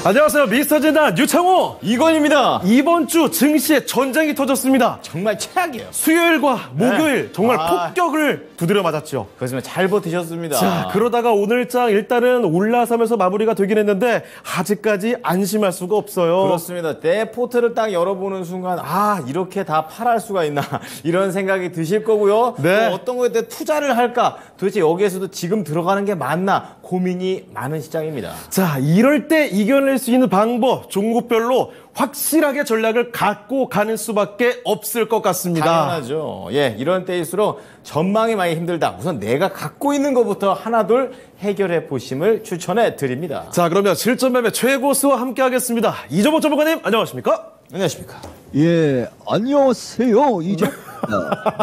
안녕하세요. 미스터진단 유창호 이건입니다. 이번 주 증시에 전쟁이 터졌습니다. 정말 최악이에요. 수요일과 목요일 정말 폭격을 두드려 맞았죠. 그렇지만 잘 버티셨습니다. 자, 그러다가 오늘장 일단은 올라서면서 마무리가 되긴 했는데 아직까지 안심할 수가 없어요. 그렇습니다. 내 포트를 딱 열어보는 순간 이렇게 다 팔할 수가 있나 이런 생각이 드실 거고요. 네. 또 어떤 거에 대해 투자를 할까, 도대체 여기에서도 지금 들어가는 게 맞나 고민이 많은 시장입니다. 자, 이럴 때 이겨낼 수 있는 방법, 종목별로 확실하게 전략을 갖고 가는 수밖에 없을 것 같습니다. 당연하죠. 예, 이런 때일수록 전망이 많이 힘들다. 우선 내가 갖고 있는 것부터 하나둘 해결해 보심을 추천해 드립니다. 자, 그러면 실전 매매 최고수와 함께 하겠습니다. 이종범 전문가님, 안녕하십니까? 안녕하십니까? 예, 안녕하세요. 이종.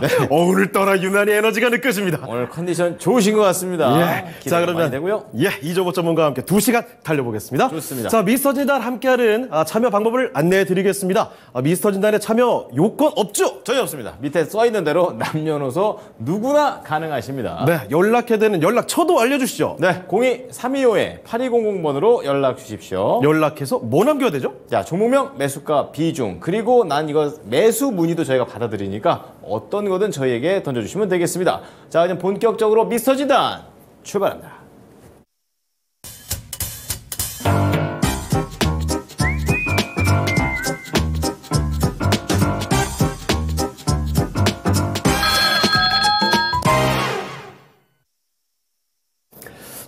네. 오늘따라 유난히 에너지가 느껴집니다. 오늘 컨디션 좋으신 것 같습니다. 예. 자, 그러면 되고요. 이종범 전문가와 함께 2시간 달려보겠습니다. 좋습니다. 자, 미스터진단 함께하는 참여 방법을 안내해드리겠습니다. 미스터진단의 참여 요건 없죠? 전혀 없습니다. 밑에 써있는 대로 남녀노소 누구나 가능하십니다. 네, 연락해야 되는 연락처도 알려주시죠. 네, 02-3252-8200번으로 연락 주십시오. 연락해서 뭐 남겨야 되죠? 자, 종목명, 매수가, 비중, 그리고 난 이거 매수 문의도 저희가 받아드리니까 어떤 거든 저희에게 던져주시면 되겠습니다. 자, 그럼 본격적으로 미스터진단 출발합니다.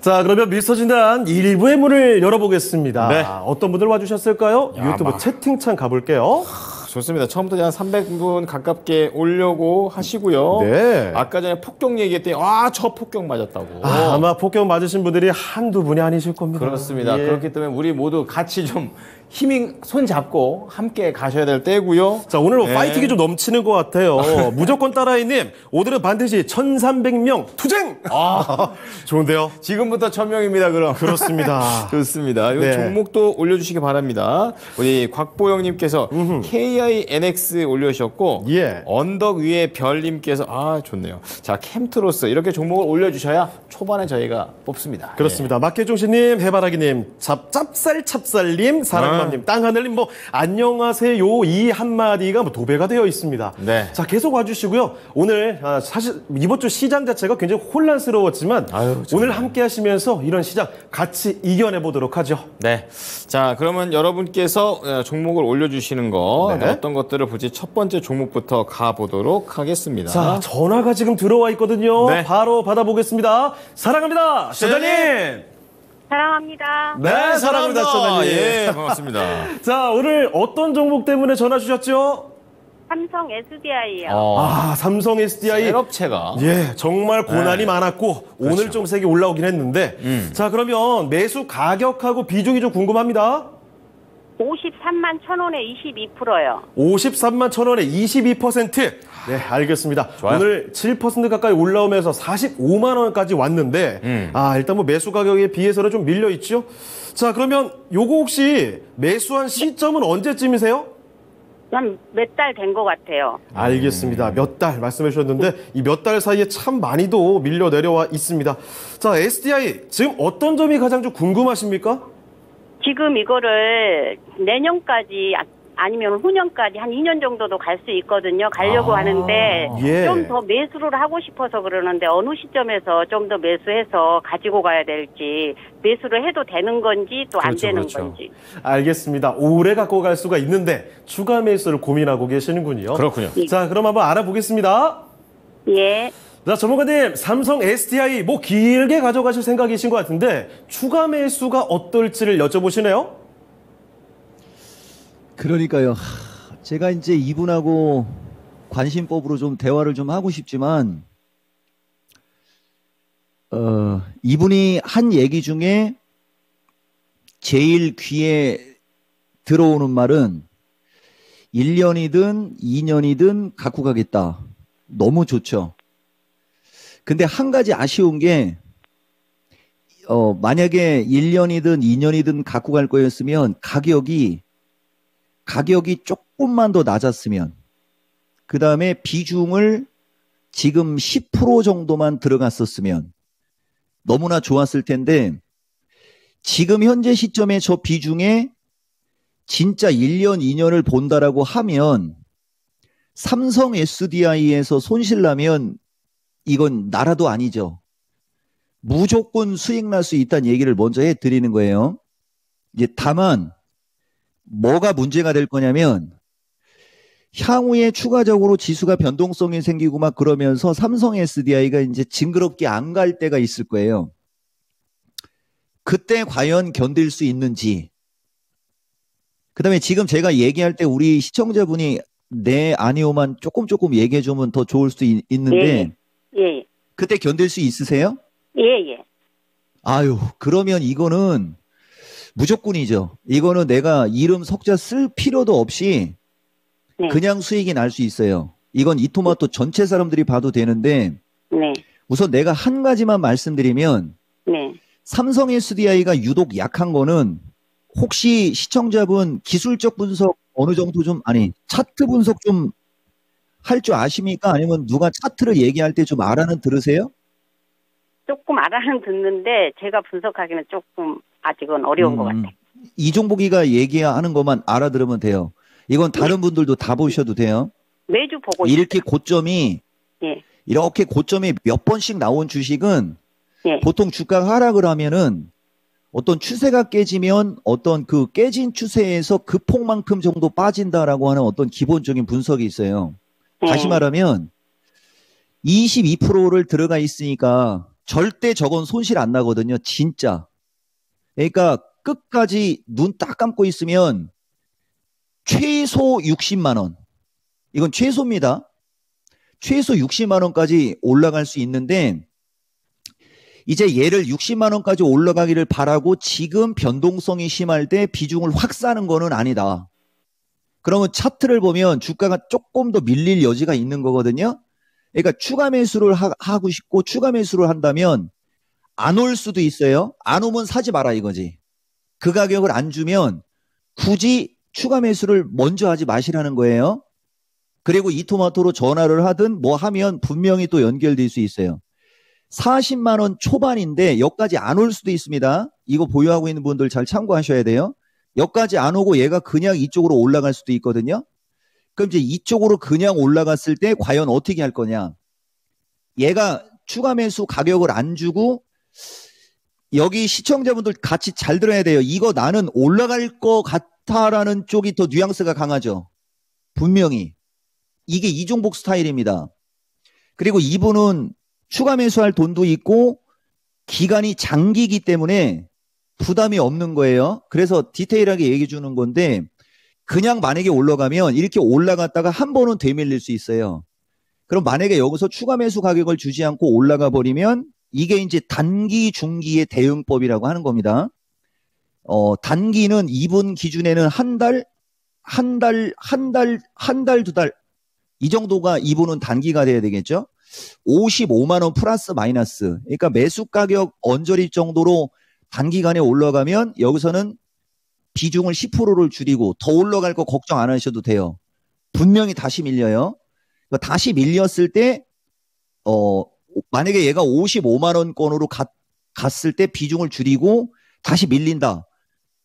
자, 그러면 미스터진단 1부의 문을 열어보겠습니다. 네. 어떤 분들 와주셨을까요? 유튜브 채팅창 가볼게요. 좋습니다. 처음부터 한 300분 가깝게 오려고 하시고요. 네. 아까 전에 폭격 얘기했더니 저 폭격 맞았다고. 아마 폭격 맞으신 분들이 한두 분이 아니실 겁니다. 그렇습니다. 예. 그렇기 때문에 우리 모두 같이 좀 힘이 손 잡고 함께 가셔야 될 때고요. 자, 오늘 네. 파이팅이 좀 넘치는 것 같아요. 무조건 따라이님, 오늘은 반드시 1,300명 투쟁! 좋은데요? 지금부터 1000명입니다, 그럼. 그렇습니다. 좋습니다. 이 네. 종목도 올려주시기 바랍니다. 우리 곽보영님께서 KINX 올려주셨고, 예. 언덕 위에 별님께서, 좋네요. 자, 캠트로스. 이렇게 종목을 올려주셔야 초반에 저희가 뽑습니다. 그렇습니다. 마켓종신님, 해바라기님, 찹쌀님, 사랑맘님, 땅하늘님, 안녕하세요. 이 한마디가 도배가 되어 있습니다. 네. 자, 계속 와주시고요. 오늘, 사실, 이번 주 시장 자체가 굉장히 혼란스러웠지만, 오늘 함께 하시면서 이런 시장 같이 이겨내보도록 하죠. 네. 자, 그러면 여러분께서 종목을 올려주시는 거, 네. 어떤 것들을 볼지 첫 번째 종목부터 가보도록 하겠습니다. 자, 전화가 지금 들어와 있거든요. 네. 바로 받아보겠습니다. 사랑합니다. 시장님. 사랑합니다. 네, 사랑합니다. 시장님. 예, 반갑습니다. 자, 오늘 어떤 종목 때문에 전화 주셨죠? 삼성 SDI요. 삼성 SDI. 셀업체가. 예, 정말 고난이 많았고 오늘 좀 세게 올라오긴 했는데 자, 그러면 매수 가격하고 비중이 좀 궁금합니다. 53만 1,000원에 22%요. 53만 1,000원에 22%. 네, 알겠습니다. 좋아요. 오늘 7% 가까이 올라오면서 45만 원까지 왔는데 일단 매수 가격에 비해서는 좀 밀려 있죠. 자, 그러면 요거 혹시 매수한 시점은 언제쯤이세요? 한 몇 달 된 것 같아요. 알겠습니다. 몇 달 말씀해 주셨는데 이 몇 달 사이에 참 많이도 밀려 내려와 있습니다. 자, SDI 지금 어떤 점이 가장 좀 궁금하십니까? 지금 이거를 내년까지 아니면 후년까지 한 2년 정도도 갈 수 있거든요. 가려고 하는데 예. 좀 더 매수를 하고 싶어서 그러는데 어느 시점에서 좀 더 매수해서 가지고 가야 될지, 매수를 해도 되는 건지 또 안 되는 건지. 알겠습니다. 오래 갖고 갈 수가 있는데 추가 매수를 고민하고 계시는군요. 그렇군요. 자, 그럼 한번 알아보겠습니다. 예. 자, 전문가님, 삼성 SDI 길게 가져가실 생각이신 것 같은데 추가 매수가 어떨지를 여쭤보시네요. 그러니까요. 제가 이제 이분하고 관심법으로 좀 대화를 좀 하고 싶지만, 이분이 한 얘기 중에 제일 귀에 들어오는 말은 1년이든 2년이든 갖고 가겠다. 너무 좋죠. 근데 한 가지 아쉬운 게, 만약에 1년이든 2년이든 갖고 갈 거였으면 가격이 조금만 더 낮았으면, 그 다음에 비중을 지금 10% 정도만 들어갔었으면 너무나 좋았을 텐데, 지금 현재 시점에 저 비중에 진짜 1년, 2년을 본다라고 하면 삼성 SDI에서 손실 나면 이건 나라도 아니죠. 무조건 수익 날 수 있다는 얘기를 먼저 해드리는 거예요. 이제 다만 뭐가 문제가 될 거냐면 향후에 추가적으로 지수가 변동성이 생기고 막 그러면서 삼성 SDI가 이제 징그럽게 안 갈 때가 있을 거예요. 그때 과연 견딜 수 있는지. 그 다음에 지금 제가 얘기할 때 우리 시청자분이 네, 아니오만 조금 얘기해 주면 더 좋을 수 있는데 예. 그때 견딜 수 있으세요? 예. 아유, 그러면 이거는 무조건이죠. 이거는 내가 이름 석자 쓸 필요도 없이 네. 그냥 수익이 날 수 있어요. 이건 이토마토 전체 사람들이 봐도 되는데 네. 우선 내가 한 가지만 말씀드리면 네. 삼성 SDI가 유독 약한 거는 혹시 시청자분 기술적 분석 어느 정도 좀 아니 차트 분석 좀 할 줄 아십니까? 아니면 누가 차트를 얘기할 때 좀 알아는 들으세요? 조금 알아는 듣는데 제가 분석하기는 조금 아직은 어려운 것 같아요. 이종복이가 얘기하는 것만 알아들으면 돼요. 이건 다른 분들도 다 보셔도 돼요. 매주 보고 이렇게 있어요. 고점이 예. 이렇게 고점이 몇 번씩 나온 주식은 예. 보통 주가 하락을 하면은 어떤 추세가 깨지면 어떤 그 깨진 추세에서 그 폭만큼 정도 빠진다라고 하는 어떤 기본적인 분석이 있어요. 다시 말하면 22%를 들어가 있으니까 절대 저건 손실 안 나거든요. 진짜. 그러니까 끝까지 눈 딱 감고 있으면 최소 60만 원. 이건 최소입니다. 최소 60만 원까지 올라갈 수 있는데 이제 얘를 60만 원까지 올라가기를 바라고 지금 변동성이 심할 때 비중을 확 싸는 거는 아니다. 그러면 차트를 보면 주가가 조금 더 밀릴 여지가 있는 거거든요. 그러니까 추가 매수를 하고 싶고 추가 매수를 한다면 안 올 수도 있어요. 안 오면 사지 마라 이거지. 그 가격을 안 주면 굳이 추가 매수를 먼저 하지 마시라는 거예요. 그리고 이토마토로 전화를 하든 뭐 하면 분명히 또 연결될 수 있어요. 40만 원 초반인데 여기까지 안 올 수도 있습니다. 이거 보유하고 있는 분들 잘 참고하셔야 돼요. 여기까지 안 오고 얘가 그냥 이쪽으로 올라갈 수도 있거든요. 그럼 이제 이쪽으로 그냥 올라갔을 때 과연 어떻게 할 거냐. 얘가 추가 매수 가격을 안 주고 여기 시청자분들 같이 잘 들어야 돼요. 이거 나는 올라갈 것 같아라는 쪽이 더 뉘앙스가 강하죠. 분명히. 이게 이종복 스타일입니다. 그리고 이분은 추가 매수할 돈도 있고 기간이 장기이기 때문에 부담이 없는 거예요. 그래서 디테일하게 얘기해 주는 건데 그냥 만약에 올라가면 이렇게 올라갔다가 한 번은 되밀릴 수 있어요. 그럼 만약에 여기서 추가 매수 가격을 주지 않고 올라가 버리면 이게 이제 단기, 중기의 대응법이라고 하는 겁니다. 단기는 이분 기준에는 한 달, 두 달 이 정도가 이분은 단기가 돼야 되겠죠. 55만 원 플러스 마이너스. 그러니까 매수 가격 언저리 정도로 단기간에 올라가면 여기서는 비중을 10%를 줄이고 더 올라갈 거 걱정 안 하셔도 돼요. 분명히 다시 밀려요. 그러니까 다시 밀렸을 때 만약에 얘가 55만 원권으로 갔을 때 비중을 줄이고 다시 밀린다.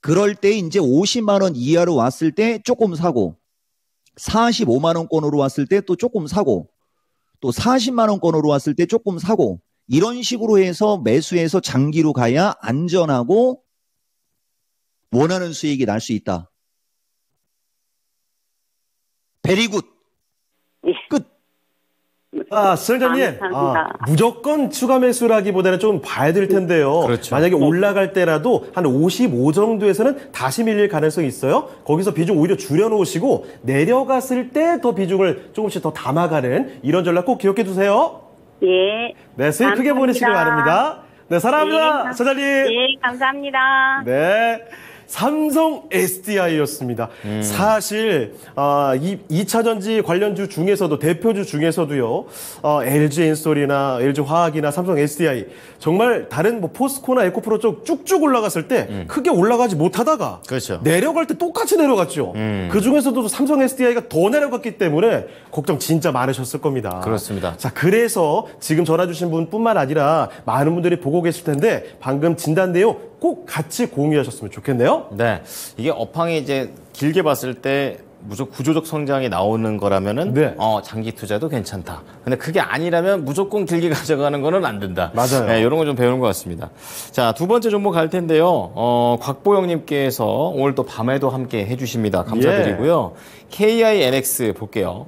그럴 때 이제 50만 원 이하로 왔을 때 조금 사고 45만 원권으로 왔을 때 또 조금 사고 또 40만 원권으로 왔을 때 조금 사고 이런 식으로 해서 매수해서 장기로 가야 안전하고 원하는 수익이 날 수 있다. 베리굿. 끝. 시청자님, 감사합니다. 무조건 추가 매수라기보다는 좀 봐야 될 텐데요. 그렇죠. 만약에 올라갈 때라도 한 55 정도에서는 다시 밀릴 가능성이 있어요. 거기서 비중 오히려 줄여놓으시고 내려갔을 때 더 비중을 조금씩 더 담아가는 이런 전략 꼭 기억해 두세요. 예. 네, 수익 크게 감사합니다. 보내시길 바랍니다. 네, 사랑합니다, 소장님. 예, 감사합니다. 네. 삼성 SDI였습니다. 사실 2차전지 관련주 중에서도 대표주 중에서도요. LG엔솔이나 LG화학이나 삼성 SDI 정말 다른 뭐 포스코나 에코프로 쪽 쭉쭉 올라갔을 때 크게 올라가지 못하다가 그렇죠. 내려갈 때 똑같이 내려갔죠. 그중에서도 삼성 SDI가 더 내려갔기 때문에 걱정 진짜 많으셨을 겁니다. 그렇습니다. 자, 그래서 지금 전화 주신 분뿐만 아니라 많은 분들이 보고 계실 텐데 방금 진단 내용 꼭 같이 공유하셨으면 좋겠네요. 네. 이게 업황이 이제 길게 봤을 때 무조건 구조적 성장이 나오는 거라면은 네. 장기 투자도 괜찮다. 근데 그게 아니라면 무조건 길게 가져가는 거는 안 된다. 맞아요. 네, 이런 거 좀 배우는 것 같습니다. 자, 두 번째 종목 갈 텐데요. 곽보영님께서 오늘 또 밤에도 함께 해주십니다. 감사드리고요. KINX 볼게요.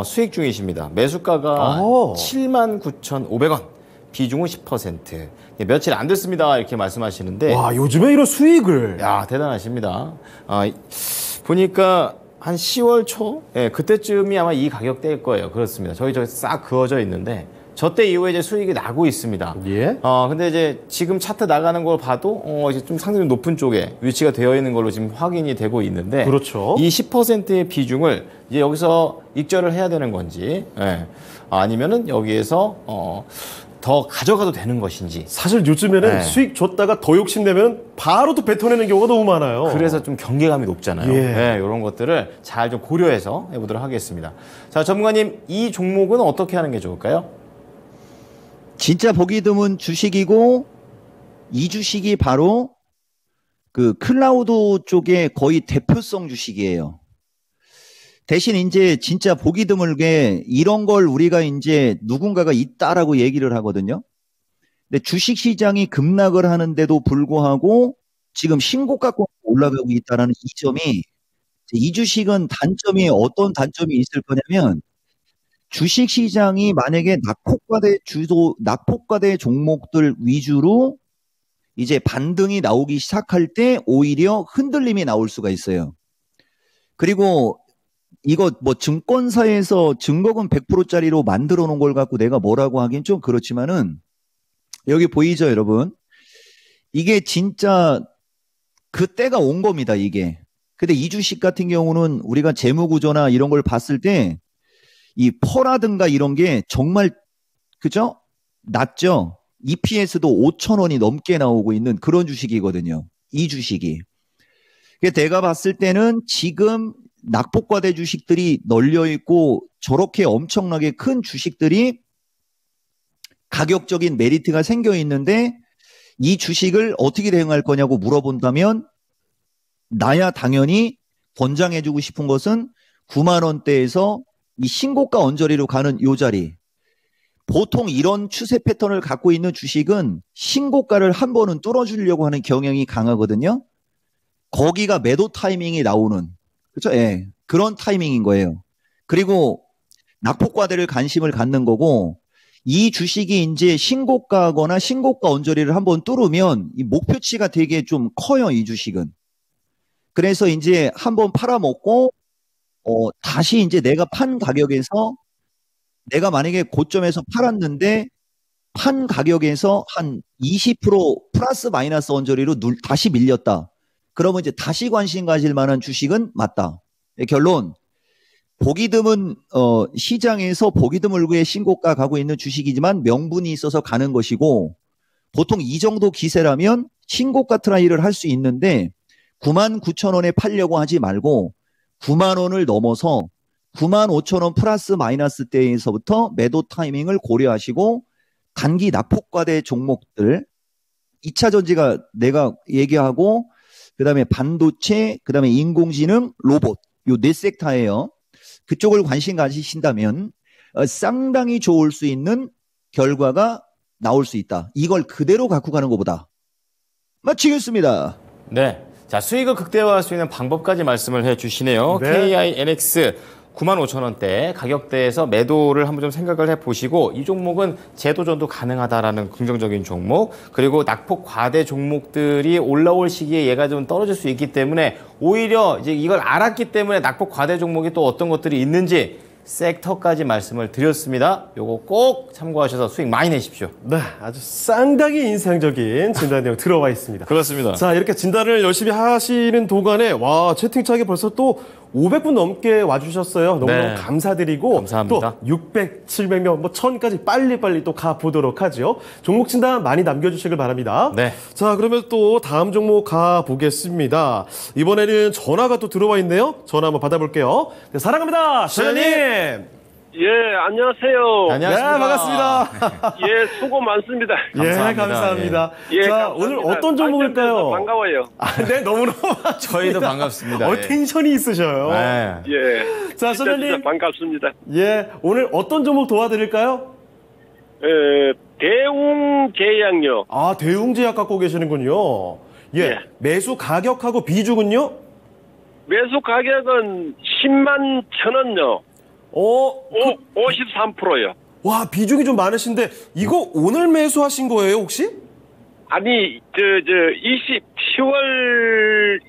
수익 중이십니다. 매수가가 79,500원. 비중은 10%. 며칠 안 됐습니다. 이렇게 말씀하시는데. 와, 요즘에 이런 수익을. 야, 대단하십니다. 보니까 한 10월 초? 예, 그때쯤이 아마 이 가격대일 거예요. 그렇습니다. 저기 싹 그어져 있는데, 저 때 이후에 이제 수익이 나고 있습니다. 예. 근데 이제 지금 차트 나가는 걸 봐도, 이제 좀 상당히 높은 쪽에 위치가 되어 있는 걸로 지금 확인이 되고 있는데. 그렇죠. 이 10%의 비중을 이제 여기서 익절을 해야 되는 건지, 예. 아니면은 여기에서, 더 가져가도 되는 것인지. 사실 요즘에는 네. 수익 줬다가 더 욕심내면 바로 또 뱉어내는 경우가 너무 많아요. 그래서 좀 경계감이 높잖아요. 예. 네, 이런 것들을 잘 좀 고려해서 해보도록 하겠습니다. 자, 전문가님, 이 종목은 어떻게 하는 게 좋을까요? 진짜 보기 드문 주식이고 이 주식이 바로 그 클라우드 쪽에 거의 대표성 주식이에요. 대신 이제 진짜 보기 드물게 이런 걸 우리가 이제 누군가가 있다라고 얘기를 하거든요. 근데 주식 시장이 급락을 하는데도 불구하고 지금 신고가까지 올라가고 있다는 이 점이, 이 주식은 단점이 어떤 단점이 있을 거냐면, 주식 시장이 만약에 낙폭과대 종목들 위주로 이제 반등이 나오기 시작할 때 오히려 흔들림이 나올 수가 있어요. 그리고 이거 뭐 증권사에서 증거금 100%짜리로 만들어 놓은 걸 갖고 내가 뭐라고 하긴 좀 그렇지만은, 여기 보이죠, 여러분? 이게 진짜 그 때가 온 겁니다, 이게. 근데 이 주식 같은 경우는 우리가 재무구조나 이런 걸 봤을 때 이 퍼라든가 이런 게 정말, 그죠? 낮죠? EPS도 5,000원이 넘게 나오고 있는 그런 주식이거든요. 이 주식이. 내가 봤을 때는 지금 낙폭과대 주식들이 널려 있고 저렇게 엄청나게 큰 주식들이 가격적인 메리트가 생겨 있는데, 이 주식을 어떻게 대응할 거냐고 물어본다면 나야 당연히 권장해주고 싶은 것은 9만 원대에서 이 신고가 언저리로 가는 요 자리. 보통 이런 추세 패턴을 갖고 있는 주식은 신고가를 한 번은 뚫어주려고 하는 경향이 강하거든요. 거기가 매도 타이밍이 나오는, 그렇죠? 예, 그런 타이밍인 거예요. 그리고 낙폭과대를 관심을 갖는 거고, 이 주식이 이제 신고가거나 신고가 언저리를 한번 뚫으면 이 목표치가 되게 좀 커요, 이 주식은. 그래서 이제 한번 팔아먹고 다시 이제 내가 판 가격에서, 내가 만약에 고점에서 팔았는데 판 가격에서 한 20% 플러스 마이너스 언저리로 다시 밀렸다. 그러면 이제 다시 관심 가질 만한 주식은 맞다. 결론, 보기 드문 시장에서 보기 드물게 신고가 가고 있는 주식이지만 명분이 있어서 가는 것이고, 보통 이 정도 기세라면 신고가 트라이를 할 수 있는데 99,000원에 팔려고 하지 말고 9만 원을 넘어서 95,000원 플러스 마이너스 때에서부터 매도 타이밍을 고려하시고, 단기 낙폭과대 종목들, 2차 전지가 내가 얘기하고, 그 다음에 반도체, 그 다음에 인공지능, 로봇, 요 네 섹터예요. 그쪽을 관심 가지신다면 상당히 좋을 수 있는 결과가 나올 수 있다. 이걸 그대로 갖고 가는 것보다. 마치겠습니다. 네. 자, 수익을 극대화할 수 있는 방법까지 말씀을 해 주시네요. 네. KINX 95,000원대 가격대에서 매도를 한번 좀 생각을 해보시고, 이 종목은 재도전도 가능하다라는 긍정적인 종목, 그리고 낙폭 과대 종목들이 올라올 시기에 얘가 좀 떨어질 수 있기 때문에, 오히려 이제 이걸 알았기 때문에 낙폭 과대 종목이 또 어떤 것들이 있는지 섹터까지 말씀을 드렸습니다. 요거 꼭 참고하셔서 수익 많이 내십시오. 네, 아주 상당히 인상적인 진단 내용 들어와 있습니다. 그렇습니다. 자, 이렇게 진단을 열심히 하시는 동안에 와, 채팅창에 벌써 또 500분 넘게 와주셨어요. 너무너무 네. 감사드리고, 감사합니다. 또 600, 700명, 뭐 1000까지 빨리빨리 또 가보도록 하죠. 종목 진단 많이 남겨주시길 바랍니다. 네. 자, 그러면 또 다음 종목 가보겠습니다. 이번에는 전화가 또 들어와 있네요. 전화 한번 받아볼게요. 네, 사랑합니다, 시장님. 예, 안녕하세요. 안녕하십니까. 네, 반갑습니다. 예, 수고 많습니다. 예, 감사합니다. 예, 자, 감사합니다. 오늘 어떤 종목일까요? 반가워요. 아, 네, 너무너무 저희도 반갑습니다. 예. 텐션이 있으셔요. 네. 예. 자, 진짜 소장님. 반갑습니다. 예, 오늘 어떤 종목 도와드릴까요? 대웅제약요. 아, 대웅제약 갖고 계시는군요. 예, 예. 매수 가격하고 비중은요? 매수 가격은 10만 1,000원요. 53%요. 와, 비중이 좀 많으신데, 이거 오늘 매수하신 거예요, 혹시? 아니, 10월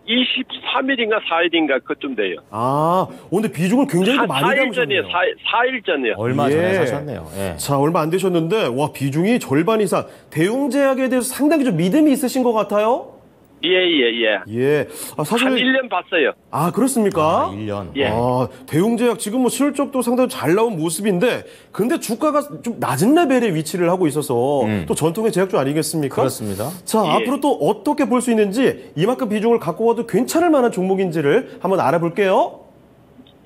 23일인가 4일인가 그쯤 돼요. 아, 근데 비중을 굉장히 좀 많이 4일 전이에요. 담으셨네요. 4일 전이요. 얼마 예. 전에 사셨네요. 예. 자, 얼마 안 되셨는데, 와, 비중이 절반 이상. 대웅제약에 대해서 상당히 좀 믿음이 있으신 것 같아요? 예. 예. 아, 사실. 한 1년 봤어요. 아, 그렇습니까? 1년. 예. 아, 대웅제약 지금 뭐 실적도 상당히 잘 나온 모습인데, 근데 주가가 좀 낮은 레벨에 위치를 하고 있어서 또 전통의 제약주 아니겠습니까? 그렇습니다. 자, 예. 앞으로 또 어떻게 볼 수 있는지 이만큼 비중을 갖고 와도 괜찮을 만한 종목인지를 한번 알아볼게요.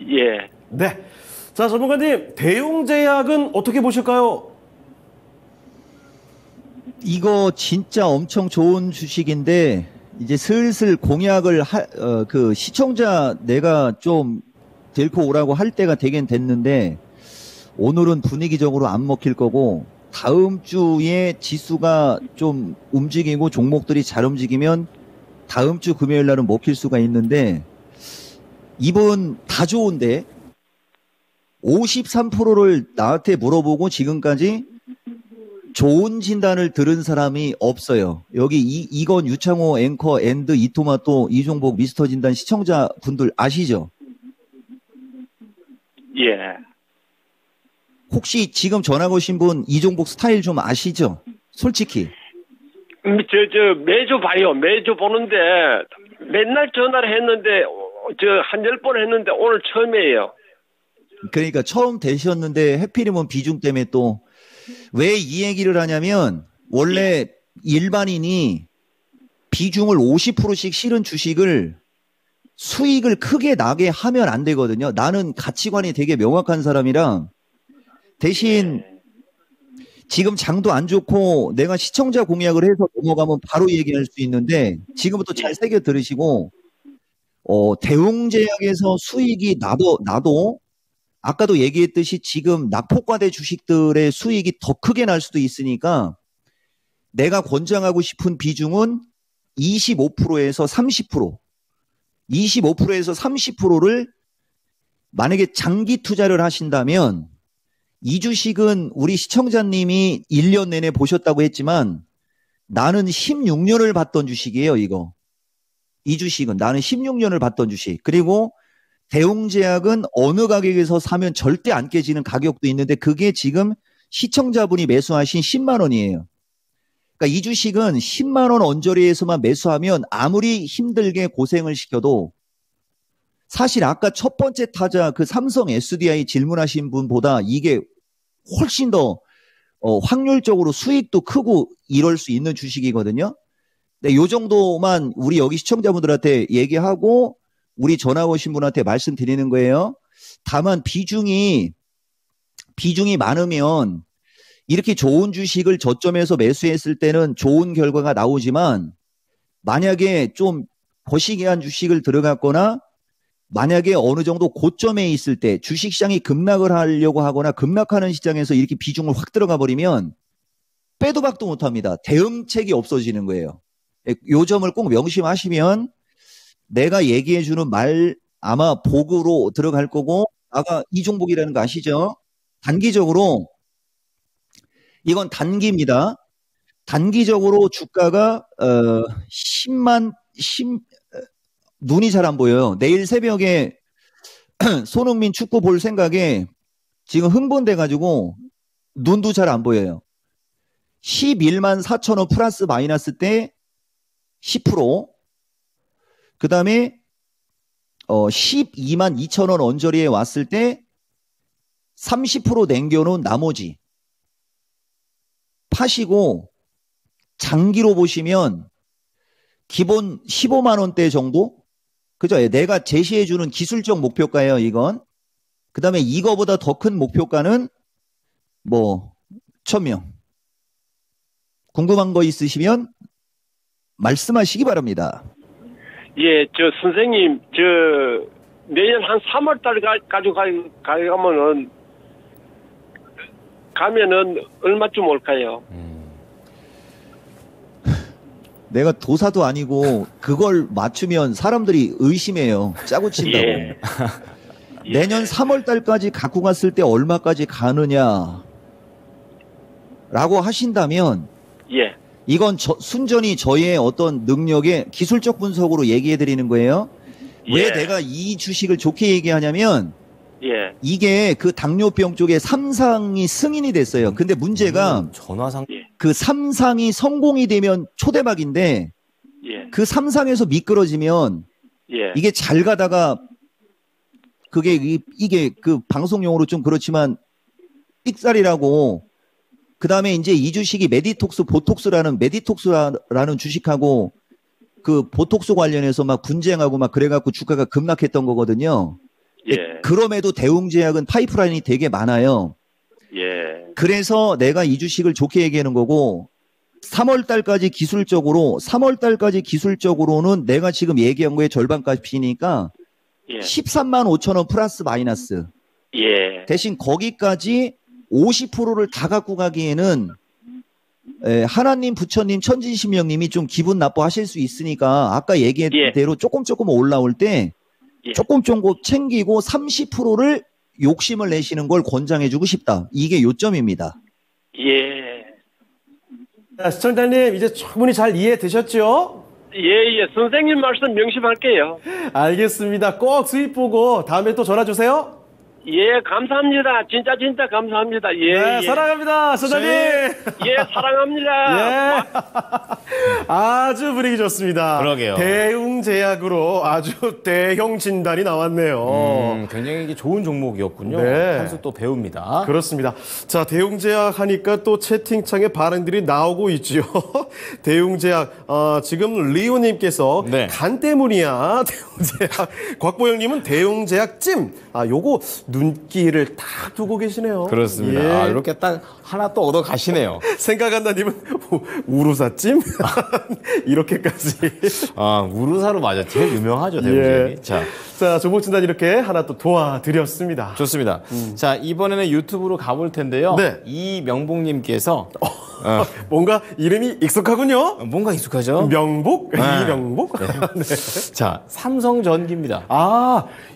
예. 네. 자, 전문가님, 대웅제약은 어떻게 보실까요? 이거 진짜 엄청 좋은 주식인데 이제 슬슬 공약을 그 시청자 내가 좀 데리고 오라고 할 때가 되긴 됐는데 오늘은 분위기적으로 안 먹힐 거고 다음 주에 지수가 좀 움직이고 종목들이 잘 움직이면 다음 주 금요일 날은 먹힐 수가 있는데 이분 다 좋은데 53%를 나한테 물어보고 지금까지 좋은 진단을 들은 사람이 없어요. 여기 이건 유창호 앵커 앤드 이토마토 이종복 미스터 진단 시청자분들 아시죠? 예. 혹시 지금 전화 거신 분 이종복 스타일 좀 아시죠? 솔직히. 매주 봐요. 매주 보는데 맨날 전화를 했는데 한 10번 했는데 오늘 처음이에요. 그러니까 처음 되셨는데 해필이면 비중 때문에 또 왜 이 얘기를 하냐면 원래 일반인이 비중을 50%씩 실은 주식을 수익을 크게 나게 하면 안 되거든요. 나는 가치관이 되게 명확한 사람이랑 대신 지금 장도 안 좋고 내가 시청자 공약을 해서 넘어가면 바로 얘기할 수 있는데 지금부터 잘 새겨 들으시고 대웅제약에서 수익이 나도 아까도 얘기했듯이 지금 낙폭과대 주식들의 수익이 더 크게 날 수도 있으니까 내가 권장하고 싶은 비중은 25%에서 30%, 25%에서 30%를 만약에 장기 투자를 하신다면 이 주식은 우리 시청자님이 1년 내내 보셨다고 했지만 나는 16년을 봤던 주식이에요, 이거. 이 주식은 나는 16년을 봤던 주식. 그리고 대웅제약은 어느 가격에서 사면 절대 안 깨지는 가격도 있는데 그게 지금 시청자분이 매수하신 10만 원이에요. 그러니까 이 주식은 10만 원 언저리에서만 매수하면 아무리 힘들게 고생을 시켜도 사실 아까 첫 번째 타자 그 삼성 SDI 질문하신 분보다 이게 훨씬 더 확률적으로 수익도 크고 이럴 수 있는 주식이거든요. 네, 요 정도만 우리 여기 시청자분들한테 얘기하고 우리 전화 오신 분한테 말씀드리는 거예요. 다만 비중이 많으면 이렇게 좋은 주식을 저점에서 매수했을 때는 좋은 결과가 나오지만 만약에 좀 거시기한 주식을 들어갔거나 만약에 어느 정도 고점에 있을 때 주식시장이 급락을 하려고 하거나 급락하는 시장에서 이렇게 비중을 확 들어가 버리면 빼도 박도 못합니다. 대응책이 없어지는 거예요. 요 점을 꼭 명심하시면 내가 얘기해주는 말 아마 복으로 들어갈 거고 아까 이종복이라는 거 아시죠? 단기적으로 이건 단기입니다. 단기적으로 주가가 10만 눈이 잘 안 보여요. 내일 새벽에 손흥민 축구 볼 생각에 지금 흥분돼가지고 눈도 잘 안 보여요. 11만 4천 원 플러스 마이너스 때 10%, 그 다음에 12만 2천 원 언저리에 왔을 때 30% 남겨놓은 나머지 파시고 장기로 보시면 기본 15만 원대 정도? 그죠? 내가 제시해주는 기술적 목표가예요, 이건. 그다음에 이거보다 더 큰 목표가는 뭐 1,000명. 궁금한 거 있으시면 말씀하시기 바랍니다. 예, 저 선생님, 저 내년 한 3월 달 가지고 가면은 얼마쯤 올까요? 내가 도사도 아니고 그걸 맞추면 사람들이 의심해요. 짜고 친다고. 예. 내년 3월 달까지 갖고 갔을 때 얼마까지 가느냐 라고 하신다면 예. 이건 순전히 저의 어떤 능력의 기술적 분석으로 얘기해 드리는 거예요. 왜 예. 내가 이 주식을 좋게 얘기하냐면 예. 이게 그 당뇨병 쪽에 3상이 승인이 됐어요. 근데 문제가 전화상 그 3상이 성공이 되면 초대박인데 예. 그 3상에서 미끄러지면 예. 이게 잘 가다가 그게 이게 그 방송용으로 좀 그렇지만 삑살이라고 그 다음에 이제 이 주식이 보톡스라는 주식하고 그 보톡스 관련해서 막 분쟁하고 막 그래갖고 주가가 급락했던 거거든요. 예. 그럼에도 대웅제약은 파이프라인이 되게 많아요. 예. 그래서 내가 이 주식을 좋게 얘기하는 거고 3월 달까지 기술적으로는 내가 지금 얘기한 거의 절반값이니까 예. 13만 5천 원 플러스 마이너스. 예. 대신 거기까지 50%를 다 갖고 가기에는 하나님, 부처님, 천진신명님이 좀 기분 나빠하실 수 있으니까 아까 얘기한 예. 대로 조금 올라올 때 예. 조금 챙기고 30%를 욕심을 내시는 걸 권장해주고 싶다. 이게 요점입니다. 예. 자, 시청자님 이제 충분히 잘 이해되셨죠? 예. 선생님 말씀 명심할게요. 알겠습니다. 꼭 수입 보고 다음에 또 전화 주세요. 예, 감사합니다. 진짜 감사합니다. 예. 네, 예. 사랑합니다, 소장님. 예, 사랑합니다. 예. 아주 분위기 좋습니다. 그러게요. 대웅제약으로 아주 대형 진단이 나왔네요. 굉장히 이게 좋은 종목이었군요. 네. 한 수 또 배웁니다. 그렇습니다. 자, 대웅제약 하니까 또 채팅창에 반응들이 나오고 있지요. 대웅제약, 지금 리오님께서 네. 간 때문이야. 대웅제약. 곽보영님은 대웅제약 찜. 요거 눈길을 딱 두고 계시네요. 그렇습니다. 예. 이렇게 딱 하나 또 얻어 가시네요. 생각한다님은 우루사찜? 이렇게까지. 우루사로 맞아. 제일 유명하죠, 대웅제약이. 예. 자, 조목진단 이렇게 하나 또 도와드렸습니다. 좋습니다. 자, 이번에는 유튜브로 가볼 텐데요. 네. 이명복님께서 뭔가 이름이 익숙하군요. 뭔가 익숙하죠? 명복? 이명복? 네. 자, 삼성전기입니다.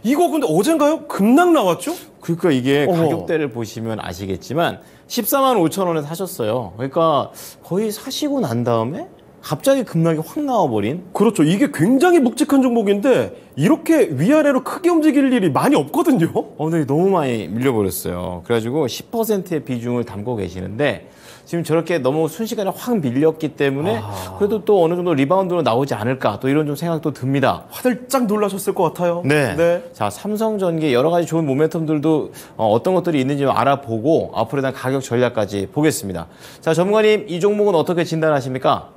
이거 근데 어젠가요? 급락 나왔죠? 그러니까 이게 어허. 가격대를 보시면 아시겠지만 14만 5천 원에 사셨어요. 그러니까 거의 사시고 난 다음에 갑자기 급락이 확 나와버린. 그렇죠. 이게 굉장히 묵직한 종목인데 이렇게 위아래로 크게 움직일 일이 많이 없거든요. 근데 너무 많이 밀려버렸어요. 그래가지고 10%의 비중을 담고 계시는데 지금 저렇게 너무 순식간에 확 밀렸기 때문에 그래도 또 어느 정도 리바운드로 나오지 않을까 또 이런 좀 생각도 듭니다. 화들짝 놀라셨을 것 같아요. 네. 자, 삼성전기 여러 가지 좋은 모멘텀들도 어떤 것들이 있는지 좀 알아보고 앞으로에 대한 가격 전략까지 보겠습니다. 자, 전문가님 이 종목은 어떻게 진단하십니까?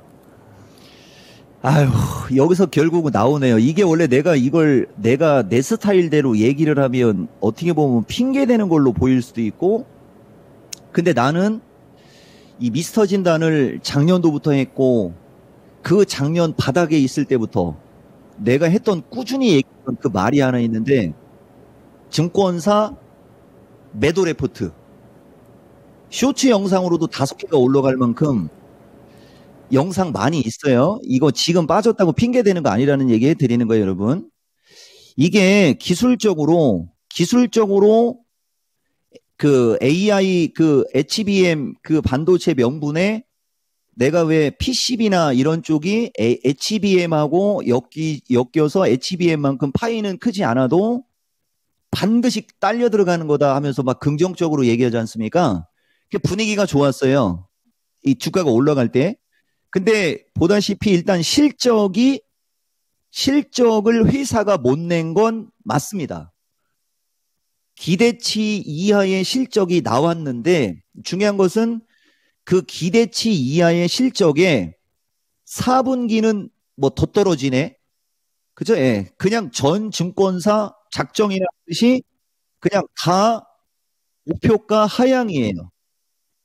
여기서 결국은 나오네요. 이게 원래 내가 내 스타일대로 얘기를 하면 어떻게 보면 핑계대는 걸로 보일 수도 있고, 근데 나는 이 미스터 진단을 작년도부터 했고, 그 작년 바닥에 있을 때부터 내가 했던 꾸준히 얘기했던 그 말이 하나 있는데, 증권사 매도 레포트. 쇼츠 영상으로도 5개가 올라갈 만큼 영상 많이 있어요. 이거 지금 빠졌다고 핑계대는 거 아니라는 얘기 해드리는 거예요, 여러분. 이게 기술적으로 그 AI 그 HBM 그 반도체 명분에 내가 왜 PCB나 이런 쪽이 HBM하고 엮여서 HBM만큼 파이는 크지 않아도 반드시 딸려 들어가는 거다 하면서 막 긍정적으로 얘기하지 않습니까? 분위기가 좋았어요. 이 주가가 올라갈 때. 근데 보다시피 일단 실적을 회사가 못 낸 건 맞습니다. 기대치 이하의 실적이 나왔는데 중요한 것은 그 기대치 이하의 실적에 4분기는 뭐 더 떨어지네. 그죠? 예. 그냥 전 증권사 작정이라듯이 그냥 다 목표가 하향이에요.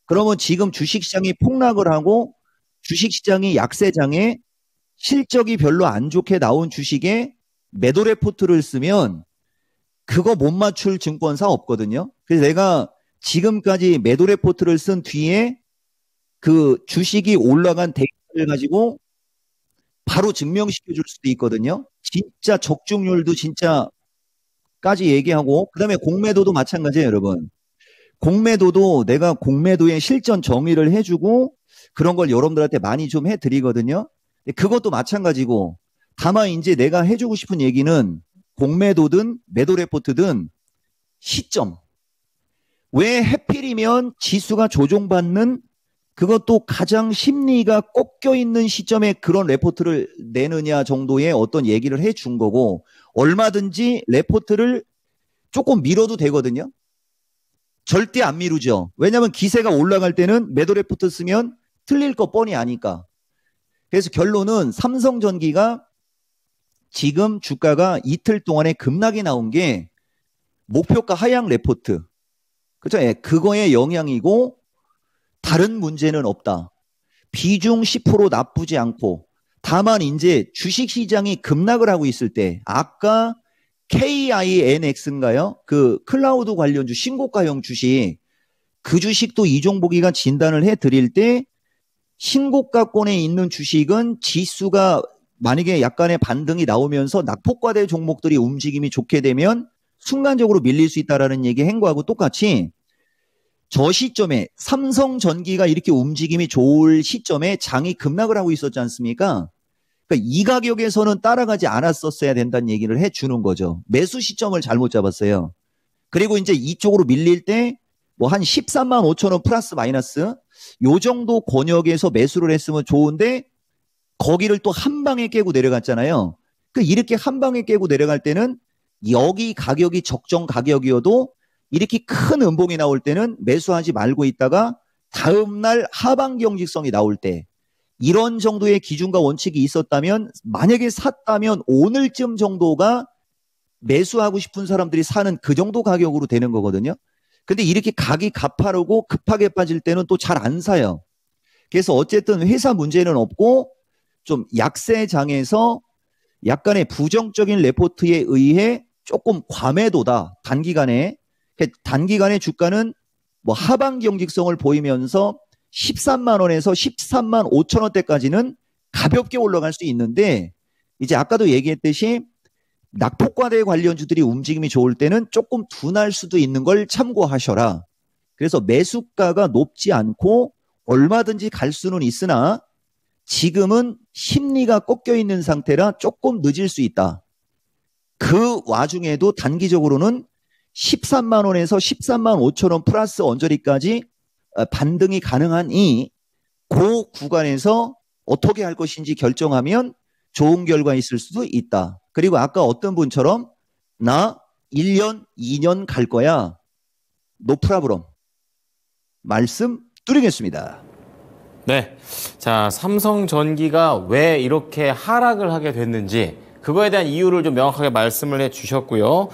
그러면 지금 주식시장이 폭락을 하고 주식시장이 약세장에 실적이 별로 안 좋게 나온 주식에 매도 레포트를 쓰면 그거 못 맞출 증권사 없거든요. 그래서 내가 지금까지 매도 레포트를 쓴 뒤에 그 주식이 올라간 데이터를 가지고 바로 증명시켜 줄 수도 있거든요. 진짜 적중률도 진짜까지 얘기하고, 그 다음에 공매도도 마찬가지예요, 여러분. 공매도도 내가 공매도의 실전 정의를 해주고 그런 걸 여러분들한테 많이 좀 해드리거든요. 그것도 마찬가지고, 다만 이제 내가 해주고 싶은 얘기는 공매도든 매도 레포트든 시점. 왜 해필이면 지수가 조종받는 그것도 가장 심리가 꺾여 있는 시점에 그런 레포트를 내느냐 정도의 어떤 얘기를 해준 거고, 얼마든지 레포트를 조금 미뤄도 되거든요. 절대 안 미루죠. 왜냐하면 기세가 올라갈 때는 매도 레포트 쓰면 틀릴 거 뻔히 아니까. 그래서 결론은 삼성전기가 지금 주가가 이틀 동안에 급락이 나온 게 목표가 하향 레포트. 그죠? 예, 그거의 영향이고 다른 문제는 없다. 비중 10% 나쁘지 않고, 다만 이제 주식시장이 급락을 하고 있을 때 아까 KINX인가요? 그 클라우드 관련주 신고가형 주식, 그 주식도 이종복이가 진단을 해드릴 때 신고가권에 있는 주식은 지수가 만약에 약간의 반등이 나오면서 낙폭과대 종목들이 움직임이 좋게 되면 순간적으로 밀릴 수 있다라는 얘기 한 거하고 똑같이 저 시점에 삼성전기가 이렇게 움직임이 좋을 시점에 장이 급락을 하고 있었지 않습니까? 그러니까 이 가격에서는 따라가지 않았었어야 된다는 얘기를 해주는 거죠. 매수 시점을 잘못 잡았어요. 그리고 이제 이쪽으로 밀릴 때 뭐 한 13만 5천 원 플러스 마이너스 요 정도 권역에서 매수를 했으면 좋은데 거기를 또 한 방에 깨고 내려갔잖아요. 그 이렇게 한 방에 깨고 내려갈 때는 여기 가격이 적정 가격이어도 이렇게 큰 음봉이 나올 때는 매수하지 말고 있다가 다음날 하방 경직성이 나올 때 이런 정도의 기준과 원칙이 있었다면, 만약에 샀다면 오늘쯤 정도가 매수하고 싶은 사람들이 사는 그 정도 가격으로 되는 거거든요. 근데 이렇게 각이 가파르고 급하게 빠질 때는 또 잘 안 사요. 그래서 어쨌든 회사 문제는 없고 좀 약세장에서 약간의 부정적인 레포트에 의해 조금 과매도다. 단기간에 주가는 뭐 하방 경직성을 보이면서 13만 원에서 13만 5천 원대까지는 가볍게 올라갈 수 있는데, 이제 아까도 얘기했듯이 낙폭과대 관련주들이 움직임이 좋을 때는 조금 둔할 수도 있는 걸 참고하셔라. 그래서 매수가가 높지 않고 얼마든지 갈 수는 있으나 지금은 심리가 꺾여 있는 상태라 조금 늦을 수 있다. 그 와중에도 단기적으로는 13만 원에서 13만 5천 원 플러스 언저리까지 반등이 가능하니 그 구간에서 어떻게 할 것인지 결정하면 좋은 결과 있을 수도 있다. 그리고 아까 어떤 분처럼 나 1년, 2년 갈 거야. 노 프라브럼. 말씀 드리겠습니다. 네. 자, 삼성전기가 왜 이렇게 하락을 하게 됐는지 그거에 대한 이유를 좀 명확하게 말씀을 해 주셨고요.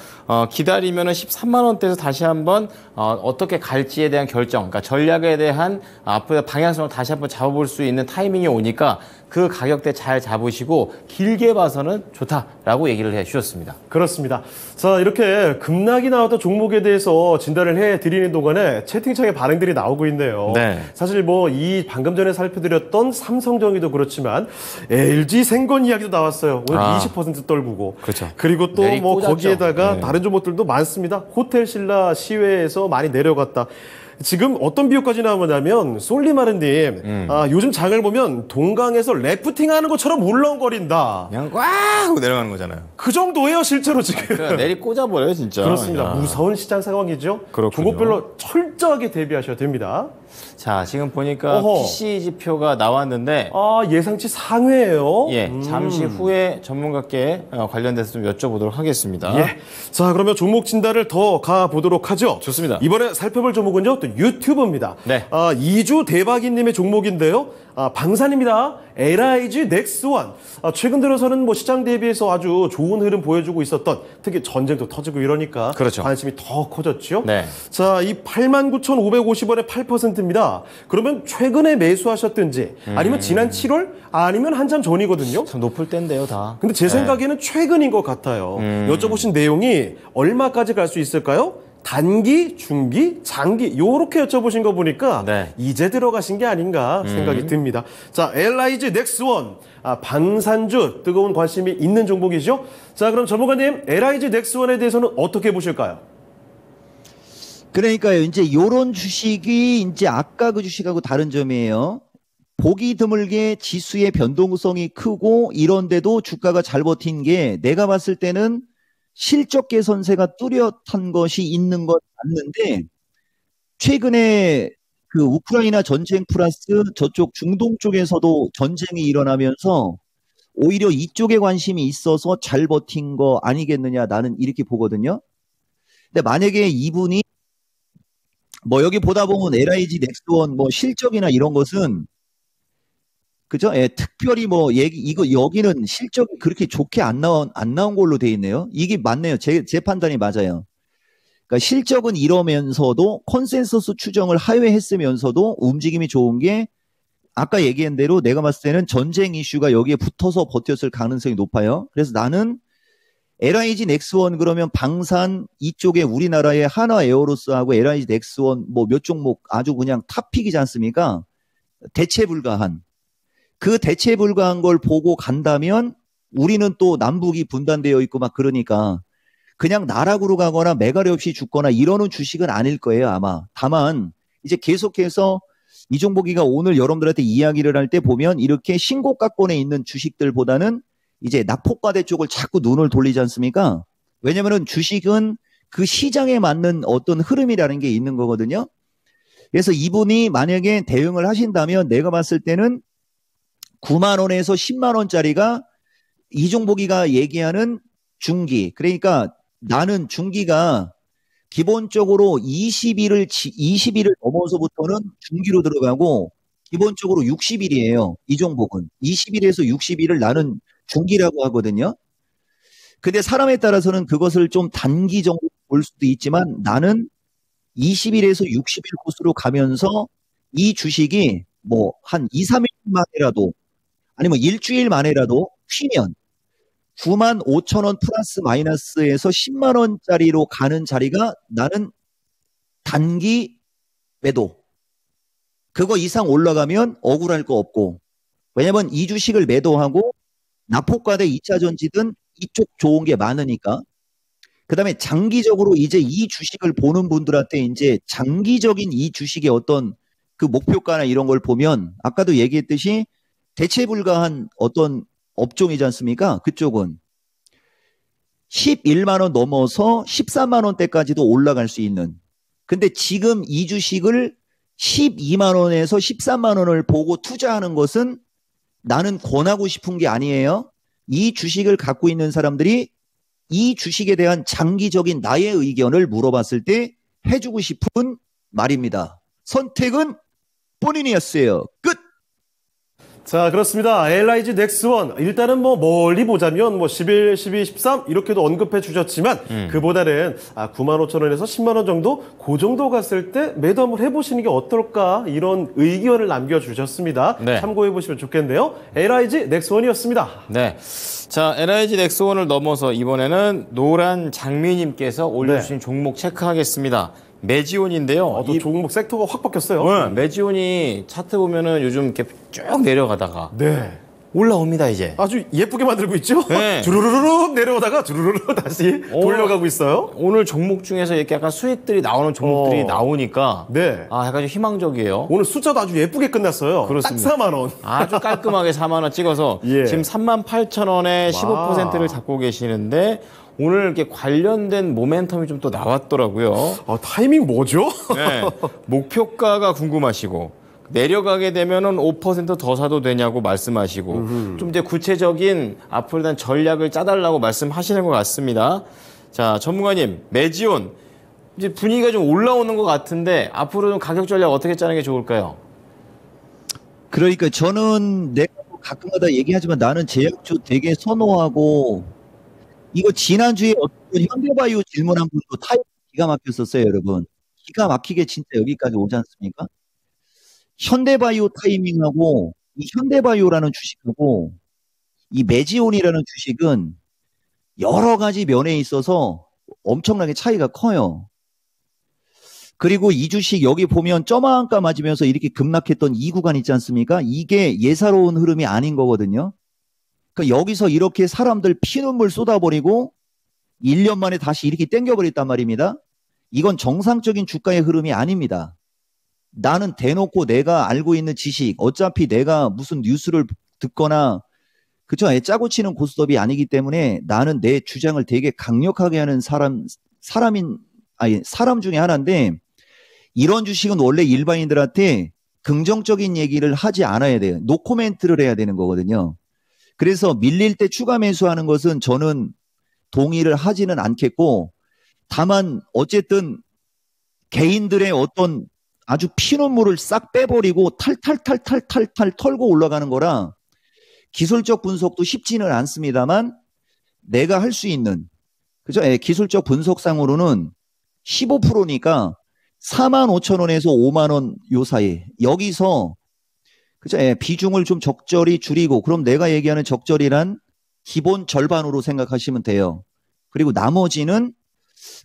기다리면은 13만 원대에서 다시 한번 어떻게 갈지에 대한 결정, 그러니까 전략에 대한 앞으로 방향성을 다시 한번 잡아볼 수 있는 타이밍이 오니까 그 가격대 잘 잡으시고 길게 봐서는 좋다라고 얘기를 해 주셨습니다. 그렇습니다. 자, 이렇게 급락이 나왔던 종목에 대해서 진단을 해드리는 동안에 채팅창에 반응들이 나오고 있네요. 네. 사실 뭐 이 방금 전에 살펴드렸던 삼성전기도 그렇지만 LG 생건 이야기도 나왔어요. 오늘 20% 떨구고. 그렇죠. 그리고 또 뭐 거기에다가 네. 다른 종목들도 많습니다. 호텔신라 시외에서 많이 내려갔다. 지금 어떤 비유까지 나오냐면 솔리마르님 요즘 장을 보면 동강에서 래프팅하는 것처럼 울렁거린다. 그냥 꽉 하고 내려가는 거잖아요. 그 정도예요 실제로 지금. 그냥 내리 꽂아버려요 진짜. 그렇습니다. 야. 무서운 시장 상황이죠. 그렇군요. 종목별로 철저하게 대비하셔야 됩니다. 자, 지금 보니까 어허. PC 지표가 나왔는데 예상치 상회예요. 예, 잠시 후에 전문가께 관련돼서 좀 여쭤보도록 하겠습니다. 예. 자, 그러면 종목 진단을 더 가보도록 하죠. 좋습니다. 이번에 살펴볼 종목은요, 또 유튜브입니다. 네. 2주 대박이님의 종목인데요. 방산입니다. LIG 넥스원. 최근 들어서는 뭐 시장 대비해서 아주 좋은 흐름 보여주고 있었던, 특히 전쟁도 터지고 이러니까 그렇죠. 관심이 더 커졌죠. 네. 자, 이 89,550원에 8%입니다. 그러면 최근에 매수하셨든지 아니면 지난 7월 아니면 한참 전이거든요. 참 높을 때인데요, 다. 근데 제 생각에는 최근인 것 같아요. 여쭤보신 내용이 얼마까지 갈 수 있을까요? 단기, 중기, 장기 요렇게 여쭤보신 거 보니까 네. 이제 들어가신 게 아닌가 생각이 듭니다. 자, LIG 넥스원 방산주 뜨거운 관심이 있는 종목이죠. 자, 그럼 전문가님 LIG 넥스원에 대해서는 어떻게 보실까요? 그러니까요. 이제 요런 주식이 이제 아까 그 주식하고 다른 점이에요. 보기 드물게 지수의 변동성이 크고 이런데도 주가가 잘 버틴 게 내가 봤을 때는 실적 개선세가 뚜렷한 것이 있는 건 맞는데 최근에 그 우크라이나 전쟁 플러스 저쪽 중동 쪽에서도 전쟁이 일어나면서 오히려 이쪽에 관심이 있어서 잘 버틴 거 아니겠느냐 나는 이렇게 보거든요. 근데 만약에 이분이 뭐 여기 보다 보면 LIG 넥스원 뭐 실적이나 이런 것은 그죠? 예, 특별히 뭐 이거 여기는 실적이 그렇게 좋게 안 나온 걸로 돼 있네요. 이게 맞네요. 제 판단이 맞아요. 그러니까 실적은 이러면서도 컨센서스 추정을 하회했으면서도 움직임이 좋은 게 아까 얘기한 대로 내가 봤을 때는 전쟁 이슈가 여기에 붙어서 버텼을 가능성이 높아요. 그래서 나는 LIG 넥스원 그러면 방산 이쪽에 우리나라의 한화 에어로스하고 LIG 넥스원 뭐 몇 종목 아주 그냥 탑픽이지 않습니까? 대체 불가한. 그 대체 불가한 걸 보고 간다면 우리는 또 남북이 분단되어 있고 막 그러니까 그냥 나락으로 가거나 매가리 없이 죽거나 이러는 주식은 아닐 거예요, 아마. 다만 이제 계속해서 이종복이가 오늘 여러분들한테 이야기를 할 때 보면 이렇게 신고가권에 있는 주식들보다는 이제 낙폭과대 쪽을 자꾸 눈을 돌리지 않습니까? 왜냐면은 주식은 그 시장에 맞는 어떤 흐름이라는 게 있는 거거든요. 그래서 이분이 만약에 대응을 하신다면 내가 봤을 때는 9만 원에서 10만 원짜리가 이종복이가 얘기하는 중기. 그러니까 나는 중기가 기본적으로 20일을 넘어서부터는 중기로 들어가고 기본적으로 60일이에요. 이종복은. 20일에서 60일을 나는 중기라고 하거든요. 근데 사람에 따라서는 그것을 좀 단기 정도 볼 수도 있지만 나는 20일에서 60일 코스로 가면서 이 주식이 뭐 한 2, 3일 만이라도 아니면 일주일 만에라도 튀면 9만 5천 원 플러스 마이너스에서 10만 원짜리로 가는 자리가 나는 단기 매도. 그거 이상 올라가면 억울할 거 없고. 왜냐면 이 주식을 매도하고 낙폭과대 2차 전지든 이쪽 좋은 게 많으니까. 그 다음에 장기적으로 이제 이 주식을 보는 분들한테 이제 장기적인 이 주식의 어떤 그 목표가나 이런 걸 보면 아까도 얘기했듯이 대체 불가한 어떤 업종이지 않습니까? 그쪽은 11만 원 넘어서 13만 원대까지도 올라갈 수 있는. 근데 지금 이 주식을 12만 원에서 13만 원을 보고 투자하는 것은 나는 권하고 싶은 게 아니에요. 이 주식을 갖고 있는 사람들이 이 주식에 대한 장기적인 나의 의견을 물어봤을 때 해주고 싶은 말입니다. 선택은 본인이었어요. 끝! 자, 그렇습니다. LIG 넥스원. 일단은 뭐 멀리 보자면 뭐 11, 12, 13 이렇게도 언급해 주셨지만 그보다는 9만 5천 원에서 10만 원 정도 그 정도 갔을 때 매도 한번 해보시는 게 어떨까 이런 의견을 남겨주셨습니다. 네. 참고해 보시면 좋겠네요. LIG 넥스원이었습니다. 네. 자, LIG 넥스원을 넘어서 이번에는 노란 장미님께서 올려주신 종목 체크하겠습니다. 매지온인데요. 또 종목 섹터가 확 바뀌었어요. 네, 매지온이 차트 보면은 요즘 이렇게 쭉 내려가다가 네. 올라옵니다, 이제. 아주 예쁘게 만들고 있죠? 네. 주르르르 내려오다가 주르르르 다시 돌려가고 있어요. 오늘 종목 중에서 이렇게 약간 수익들이 나오는 종목들이 나오니까 네. 약간 좀 희망적이에요. 오늘 숫자도 아주 예쁘게 끝났어요. 그렇습니다. 딱 4만 원. 아주 깔끔하게 4만 원 찍어서 예. 지금 38,000원에 15%를 잡고 계시는데 오늘 이렇게 관련된 모멘텀이 좀 또 나왔더라고요. 타이밍 뭐죠? 네. 목표가가 궁금하시고 내려가게 되면은 5% 더 사도 되냐고 말씀하시고 좀 이제 구체적인 앞으로 대한 전략을 짜달라고 말씀하시는 것 같습니다. 자, 전문가님, 매지온 이제 분위기가 좀 올라오는 것 같은데 앞으로 좀 가격 전략 어떻게 짜는 게 좋을까요? 그러니까 저는 내가 가끔가다 얘기하지만 나는 제약주 되게 선호하고 이거 지난주에 어떤 현대바이오 질문한 분도 타이밍 기가 막혔었어요, 여러분. 기가 막히게 진짜 여기까지 오지 않습니까? 현대바이오 타이밍하고 이 현대바이오라는 주식하고 이 메지온이라는 주식은 여러 가지 면에 있어서 엄청나게 차이가 커요. 그리고 이 주식 여기 보면 점한가 맞으면서 이렇게 급락했던 이 구간 있지 않습니까? 이게 예사로운 흐름이 아닌 거거든요. 그러니까 여기서 이렇게 사람들 피눈물 쏟아버리고 1년 만에 다시 이렇게 땡겨버렸단 말입니다. 이건 정상적인 주가의 흐름이 아닙니다. 나는 대놓고 내가 알고 있는 지식, 어차피 내가 무슨 뉴스를 듣거나 그쵸? 짜고 치는 고스톱이 아니기 때문에 나는 내 주장을 되게 강력하게 하는 사람 중에 하나인데 이런 주식은 원래 일반인들한테 긍정적인 얘기를 하지 않아야 돼요. 노코멘트를 해야 되는 거거든요. 그래서 밀릴 때 추가 매수하는 것은 저는 동의를 하지는 않겠고 다만 어쨌든 개인들의 어떤 아주 피눈물을 싹 빼버리고 탈탈탈탈탈탈 털고 올라가는 거라 기술적 분석도 쉽지는 않습니다만 내가 할 수 있는 그죠? 기술적 분석상으로는 15%니까 45,000원에서 5만 원 요 사이 여기서 그죠? 비중을 좀 적절히 줄이고 그럼 내가 얘기하는 적절이란 기본 절반으로 생각하시면 돼요. 그리고 나머지는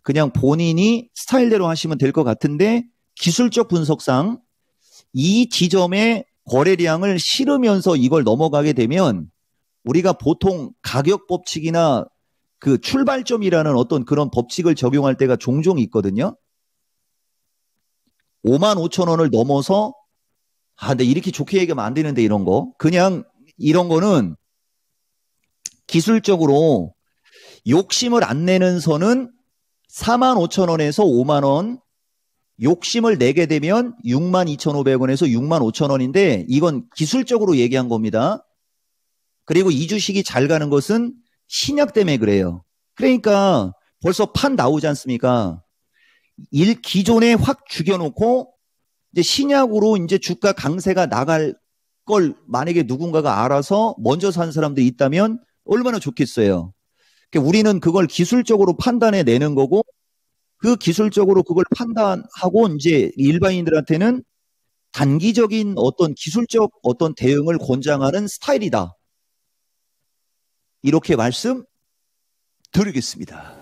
그냥 본인이 스타일대로 하시면 될 것 같은데 기술적 분석상 이 지점에 거래량을 실으면서 이걸 넘어가게 되면 우리가 보통 가격 법칙이나 그 출발점이라는 어떤 그런 법칙을 적용할 때가 종종 있거든요. 55,000원을 넘어서 근데 이렇게 좋게 얘기하면 안 되는데 이런 거. 그냥 이런 거는 기술적으로 욕심을 안 내는 선은 45,000원에서 5만 원 욕심을 내게 되면 62,500원에서 65,000원인데 이건 기술적으로 얘기한 겁니다. 그리고 이 주식이 잘 가는 것은 신약 때문에 그래요. 그러니까 벌써 판 나오지 않습니까? 기존에 확 죽여놓고 이제 신약으로 이제 주가 강세가 나갈 걸 만약에 누군가가 알아서 먼저 산 사람들이 있다면 얼마나 좋겠어요. 그러니까 우리는 그걸 기술적으로 판단해 내는 거고 그 기술적으로 그걸 판단하고 이제 일반인들한테는 단기적인 어떤 기술적 어떤 대응을 권장하는 스타일이다. 이렇게 말씀드리겠습니다.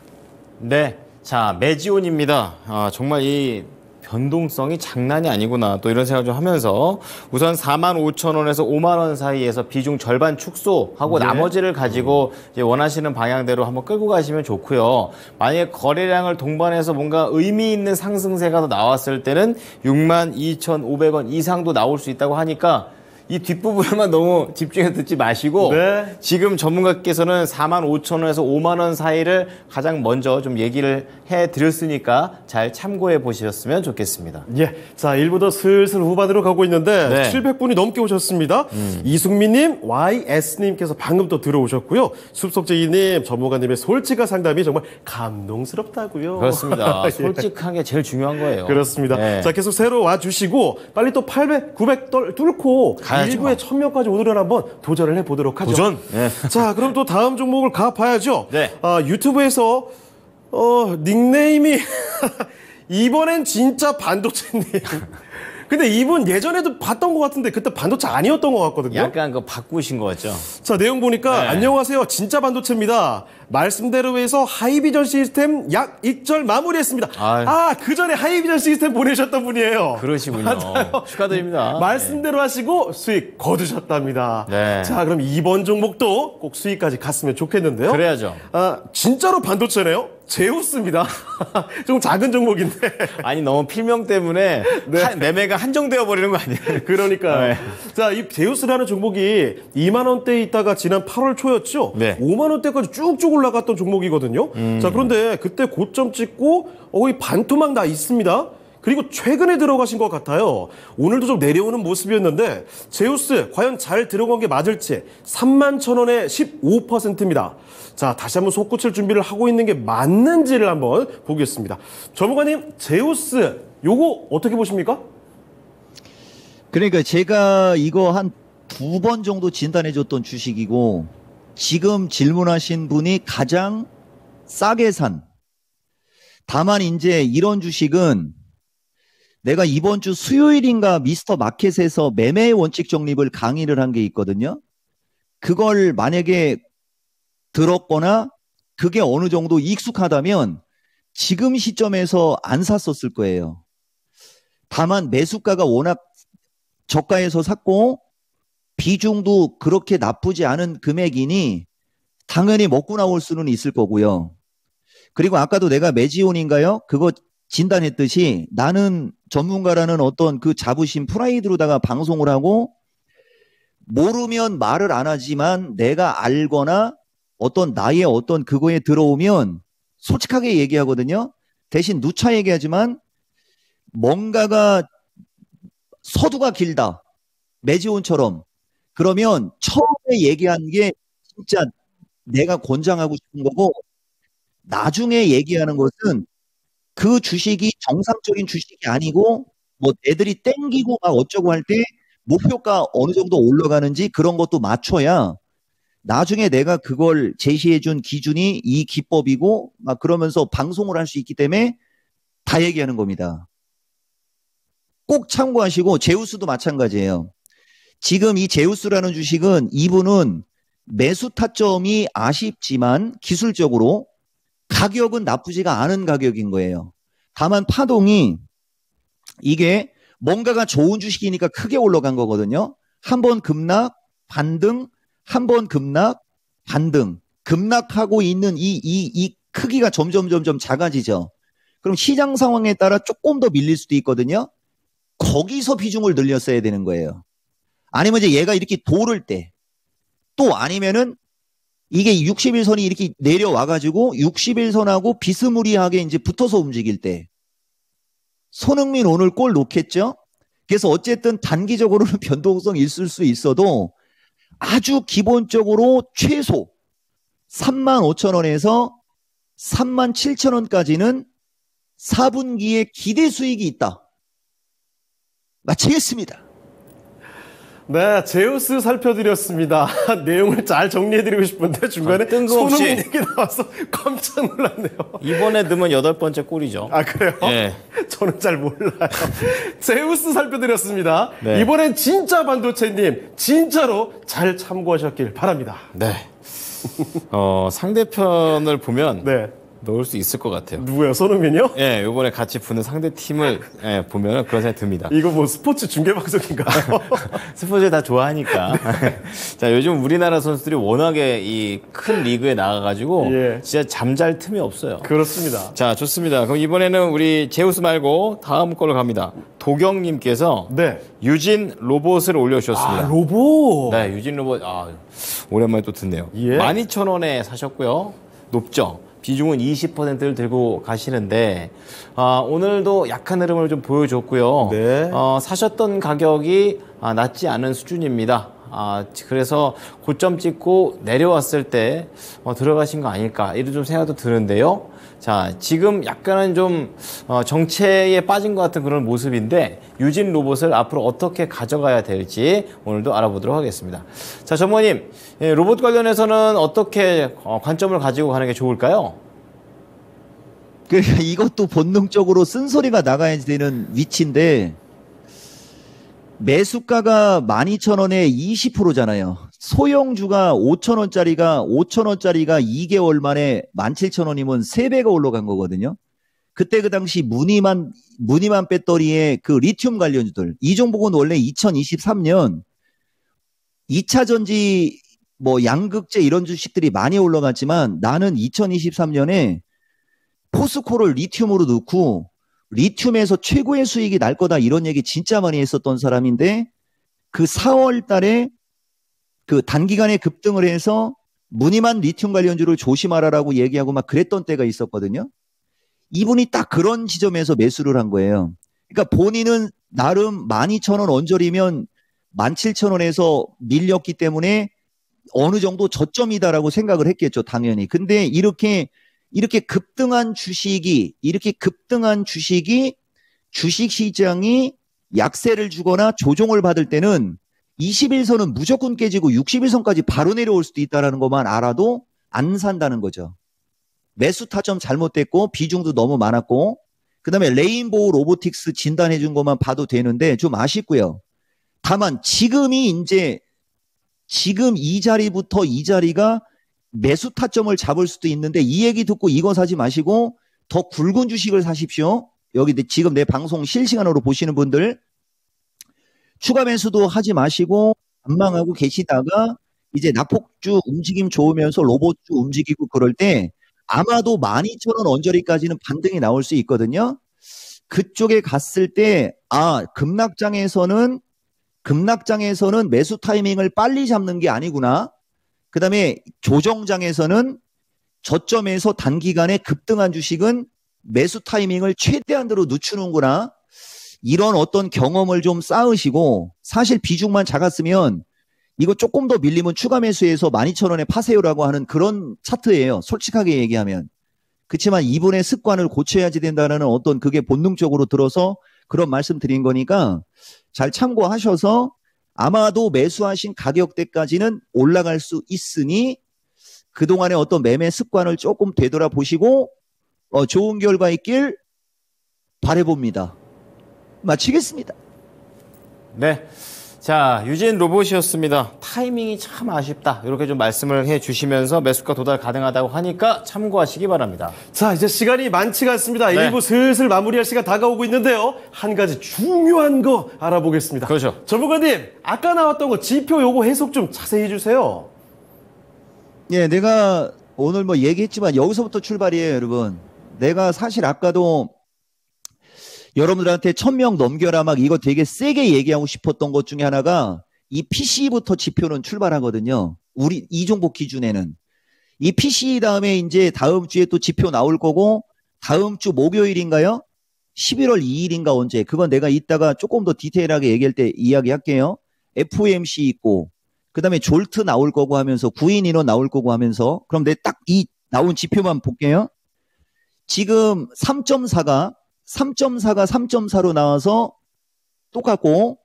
네. 자, 메지온입니다. 정말 이 변동성이 장난이 아니구나. 또 이런 생각 좀 하면서 우선 45,000원에서 5만 원 사이에서 비중 절반 축소하고 네. 나머지를 가지고 이제 원하시는 방향대로 한번 끌고 가시면 좋고요. 만약에 거래량을 동반해서 뭔가 의미 있는 상승세가 더 나왔을 때는 62,500원 이상도 나올 수 있다고 하니까 이 뒷부분에만 너무 집중해서 듣지 마시고 네. 지금 전문가께서는 45,000원에서 5만 원 사이를 가장 먼저 좀 얘기를 해드렸으니까 잘 참고해 보셨으면 좋겠습니다. 예. 자, 1부도 슬슬 후반으로 가고 있는데 네. 700분이 넘게 오셨습니다. 이승민님, YS님께서 방금 또 들어오셨고요. 숲속제이님, 전문가님의 솔직한 상담이 정말 감동스럽다고요. 그렇습니다. 예. 솔직한 게 제일 중요한 거예요. 그렇습니다. 네. 자, 계속 새로 와주시고 빨리 또 800, 900 뚫고 가야죠. 일부에 1000명까지 오늘은 한번 도전을 해보도록 하죠. 도전? 네. 자, 그럼 또 다음 종목을 가봐야죠. 네. 유튜브에서 닉네임이 이번엔 진짜 반도체님. 근데 이분 예전에도 봤던 것 같은데 그때 반도체 아니었던 것 같거든요. 약간 그 바꾸신 거죠. 자, 내용 보니까 네. 안녕하세요. 진짜 반도체입니다. 말씀대로 해서 하이비전 시스템 약 입절 마무리했습니다. 아유. 그 전에 하이비전 시스템 보내셨던 분이에요. 그러시군요. 맞아요. 축하드립니다. 말씀대로 하시고 수익 거두셨답니다. 네. 자, 그럼 이번 종목도 꼭 수익까지 갔으면 좋겠는데요. 그래야죠. 진짜로 반도체네요. 제우스입니다. 좀 작은 종목인데. 아니 너무 필명 때문에 네. 매매가 한정되어 버리는 거 아니에요? 그러니까요. 네. 자, 이 제우스라는 종목이 2만 원대에 있다가 지난 8월 초였죠. 네. 5만 원대까지 쭉쭉 올라갔던 종목이거든요. 자, 그런데 그때 고점 찍고 거의 반토막 나 있습니다. 그리고 최근에 들어가신 것 같아요. 오늘도 좀 내려오는 모습이었는데 제우스 과연 잘 들어간 게 맞을지 31,000원에 15%입니다. 자, 다시 한번 솟구칠 준비를 하고 있는 게 맞는지를 한번 보겠습니다. 전문가님, 제우스 요거 어떻게 보십니까? 그러니까 제가 이거 한 2번 정도 진단해줬던 주식이고, 지금 질문하신 분이 가장 싸게 산. 다만 이제 이런 주식은 내가 이번 주 수요일인가 미스터 마켓에서 매매 원칙 정립을 강의를 한 게 있거든요. 그걸 만약에 들었거나 그게 어느 정도 익숙하다면 지금 시점에서 안 샀었을 거예요. 다만 매수가가 워낙 저가에서 샀고 비중도 그렇게 나쁘지 않은 금액이니 당연히 먹고 나올 수는 있을 거고요. 그리고 아까도 내가 매지온인가요? 그거 진단했듯이 나는 전문가라는 어떤 그 자부심 프라이드로다가 방송을 하고 모르면 말을 안 하지만 내가 알거나 어떤 나의 어떤 그거에 들어오면 솔직하게 얘기하거든요. 대신 누차 얘기하지만 뭔가가 서두가 길다. 매지온처럼. 그러면 처음에 얘기한 게 진짜 내가 권장하고 싶은 거고 나중에 얘기하는 것은 그 주식이 정상적인 주식이 아니고 뭐 애들이 땡기고 막 어쩌고 할 때 목표가 어느 정도 올라가는지 그런 것도 맞춰야 나중에 내가 그걸 제시해준 기준이 이 기법이고 막 그러면서 방송을 할 수 있기 때문에 다 얘기하는 겁니다. 꼭 참고하시고 제우스도 마찬가지예요. 지금 이 제우스라는 주식은 이분은 매수 타점이 아쉽지만 기술적으로 가격은 나쁘지가 않은 가격인 거예요. 다만 파동이 이게 뭔가가 좋은 주식이니까 크게 올라간 거거든요. 한 번 급락, 반등, 한 번 급락, 반등. 급락하고 있는 이 크기가 점점 작아지죠. 그럼 시장 상황에 따라 조금 더 밀릴 수도 있거든요. 거기서 비중을 늘렸어야 되는 거예요. 아니면 이제 얘가 이렇게 도를 때, 또 아니면은 이게 60일선이 이렇게 내려와가지고 60일선하고 비스무리하게 이제 붙어서 움직일 때 손흥민 오늘 골 넣겠죠? 그래서 어쨌든 단기적으로는 변동성이 있을 수 있어도 아주 기본적으로 최소 35,000원에서 37,000원까지는 4분기에 기대 수익이 있다. 마치겠습니다. 네, 제우스 살펴드렸습니다. 내용을 잘 정리해드리고 싶은데 중간에 뜬금없이 손흥민 얘기 나와서 깜짝 놀랐네요. 이번에 넣으면 8번째 골이죠. 아, 그래요? 네. 저는 잘 몰라요. 제우스 살펴드렸습니다. 네. 이번엔 진짜 반도체님 진짜로 잘 참고하셨길 바랍니다. 네. 상대편을 보면 네. 넣을 수 있을 것 같아요. 누구요? 손흥민이요? 예, 이번에 같이 붙는 상대 팀을 보면 그런 생각이 듭니다. 이거 뭐 스포츠 중계방송인가요? 스포츠 다 좋아하니까. 자, 요즘 우리나라 선수들이 워낙에 이 큰 리그에 나가가지고 예. 진짜 잠잘 틈이 없어요. 그렇습니다. 자, 좋습니다. 그럼 이번에는 우리 제우스 말고 다음 걸로 갑니다. 도경님께서 네. 유진 로봇을 올려주셨습니다. 아, 로봇. 네, 유진 로봇. 오랜만에 또 듣네요. 예. 12,000원에 사셨고요. 높죠? 비중은 20%를 들고 가시는데 오늘도 약한 흐름을 좀 보여줬고요. 네. 사셨던 가격이 낮지 않은 수준입니다. 그래서 고점 찍고 내려왔을 때 들어가신 거 아닐까 이런 좀 생각도 드는데요. 자, 지금 약간은 좀 정체에 빠진 것 같은 그런 모습인데 유진 로봇을 앞으로 어떻게 가져가야 될지 오늘도 알아보도록 하겠습니다. 자, 전무님, 로봇 관련해서는 어떻게 관점을 가지고 가는 게 좋을까요? 그러니까 이것도 본능적으로 쓴소리가 나가야 되는 위치인데 매수가가 12,000원에 20%잖아요. 소형주가 5,000원짜리가 2개월 만에 17,000원이면 3배가 올라간 거거든요. 그때 그 당시 무늬만 배터리의 그 리튬 관련주들, 이 종목은 원래 2023년 2차 전지 뭐 양극재 이런 주식들이 많이 올라갔지만 나는 2023년에 포스코를 리튬으로 넣고 리튬에서 최고의 수익이 날 거다 이런 얘기 진짜 많이 했었던 사람인데 그 4월 달에 그 단기간에 급등을 해서 무늬만 리튬 관련주를 조심하라라고 얘기하고 막 그랬던 때가 있었거든요. 이분이 딱 그런 지점에서 매수를 한 거예요. 그러니까 본인은 나름 12,000원 언저리면 17,000원에서 밀렸기 때문에 어느 정도 저점이다라고 생각을 했겠죠, 당연히. 근데 이렇게 급등한 주식이 주식시장이 약세를 주거나 조정을 받을 때는 21선은 무조건 깨지고 61선까지 바로 내려올 수도 있다는 것만 알아도 안 산다는 거죠. 매수 타점 잘못됐고 비중도 너무 많았고 그다음에 레인보우 로보틱스 진단해 준 것만 봐도 되는데 좀 아쉽고요. 다만 지금 이 자리부터 이 자리가 매수 타점을 잡을 수도 있는데 이 얘기 듣고 이거 사지 마시고 더 굵은 주식을 사십시오. 여기 지금 내 방송 실시간으로 보시는 분들 추가 매수도 하지 마시고 관망하고 계시다가 이제 낙폭주 움직임 좋으면서 로봇주 움직이고 그럴 때 아마도 12,000원 언저리까지는 반등이 나올 수 있거든요. 그쪽에 갔을 때 급락장에서는 매수 타이밍을 빨리 잡는 게 아니구나. 그 다음에 조정장에서는 저점에서 단기간에 급등한 주식은 매수 타이밍을 최대한으로 늦추는구나. 이런 어떤 경험을 좀 쌓으시고 사실 비중만 작았으면 이거 조금 더 밀리면 추가 매수해서 12,000원에 파세요라고 하는 그런 차트예요. 솔직하게 얘기하면. 그렇지만 이분의 습관을 고쳐야지 된다는 어떤 그게 본능적으로 들어서 그런 말씀 드린 거니까 잘 참고하셔서 아마도 매수하신 가격대까지는 올라갈 수 있으니 그동안의 어떤 매매 습관을 조금 되돌아보시고 좋은 결과 있길 바라봅니다. 마치겠습니다. 네. 자, 유진 로봇이었습니다. 타이밍이 참 아쉽다. 이렇게 좀 말씀을 해 주시면서 매수가 도달 가능하다고 하니까 참고하시기 바랍니다. 자, 이제 시간이 많지가 않습니다. 네. 1부 슬슬 마무리할 시간 다가오고 있는데요. 한 가지 중요한 거 알아보겠습니다. 그렇죠. 전문가님, 아까 나왔던 거 지표 요거 해석 좀 자세히 해주세요. 예, 내가 오늘 뭐 얘기했지만 여기서부터 출발이에요, 여러분. 내가 사실 아까도 여러분들한테 1000명 넘겨라 막 이거 되게 세게 얘기하고 싶었던 것 중에 하나가 이 PC부터 지표는 출발하거든요. 우리 이종복 기준에는. 이 PC 다음에 이제 다음 주에 또 지표 나올 거고 다음 주 목요일인가요? 11월 2일인가 언제? 그건 내가 이따가 조금 더 디테일하게 얘기할 때 이야기할게요. FOMC 있고 그 다음에 졸트 나올 거고 하면서 구인 인원 나올 거고 하면서 그럼 내 딱 이 나온 지표만 볼게요. 지금 3.4가 3.4로 나와서 똑같고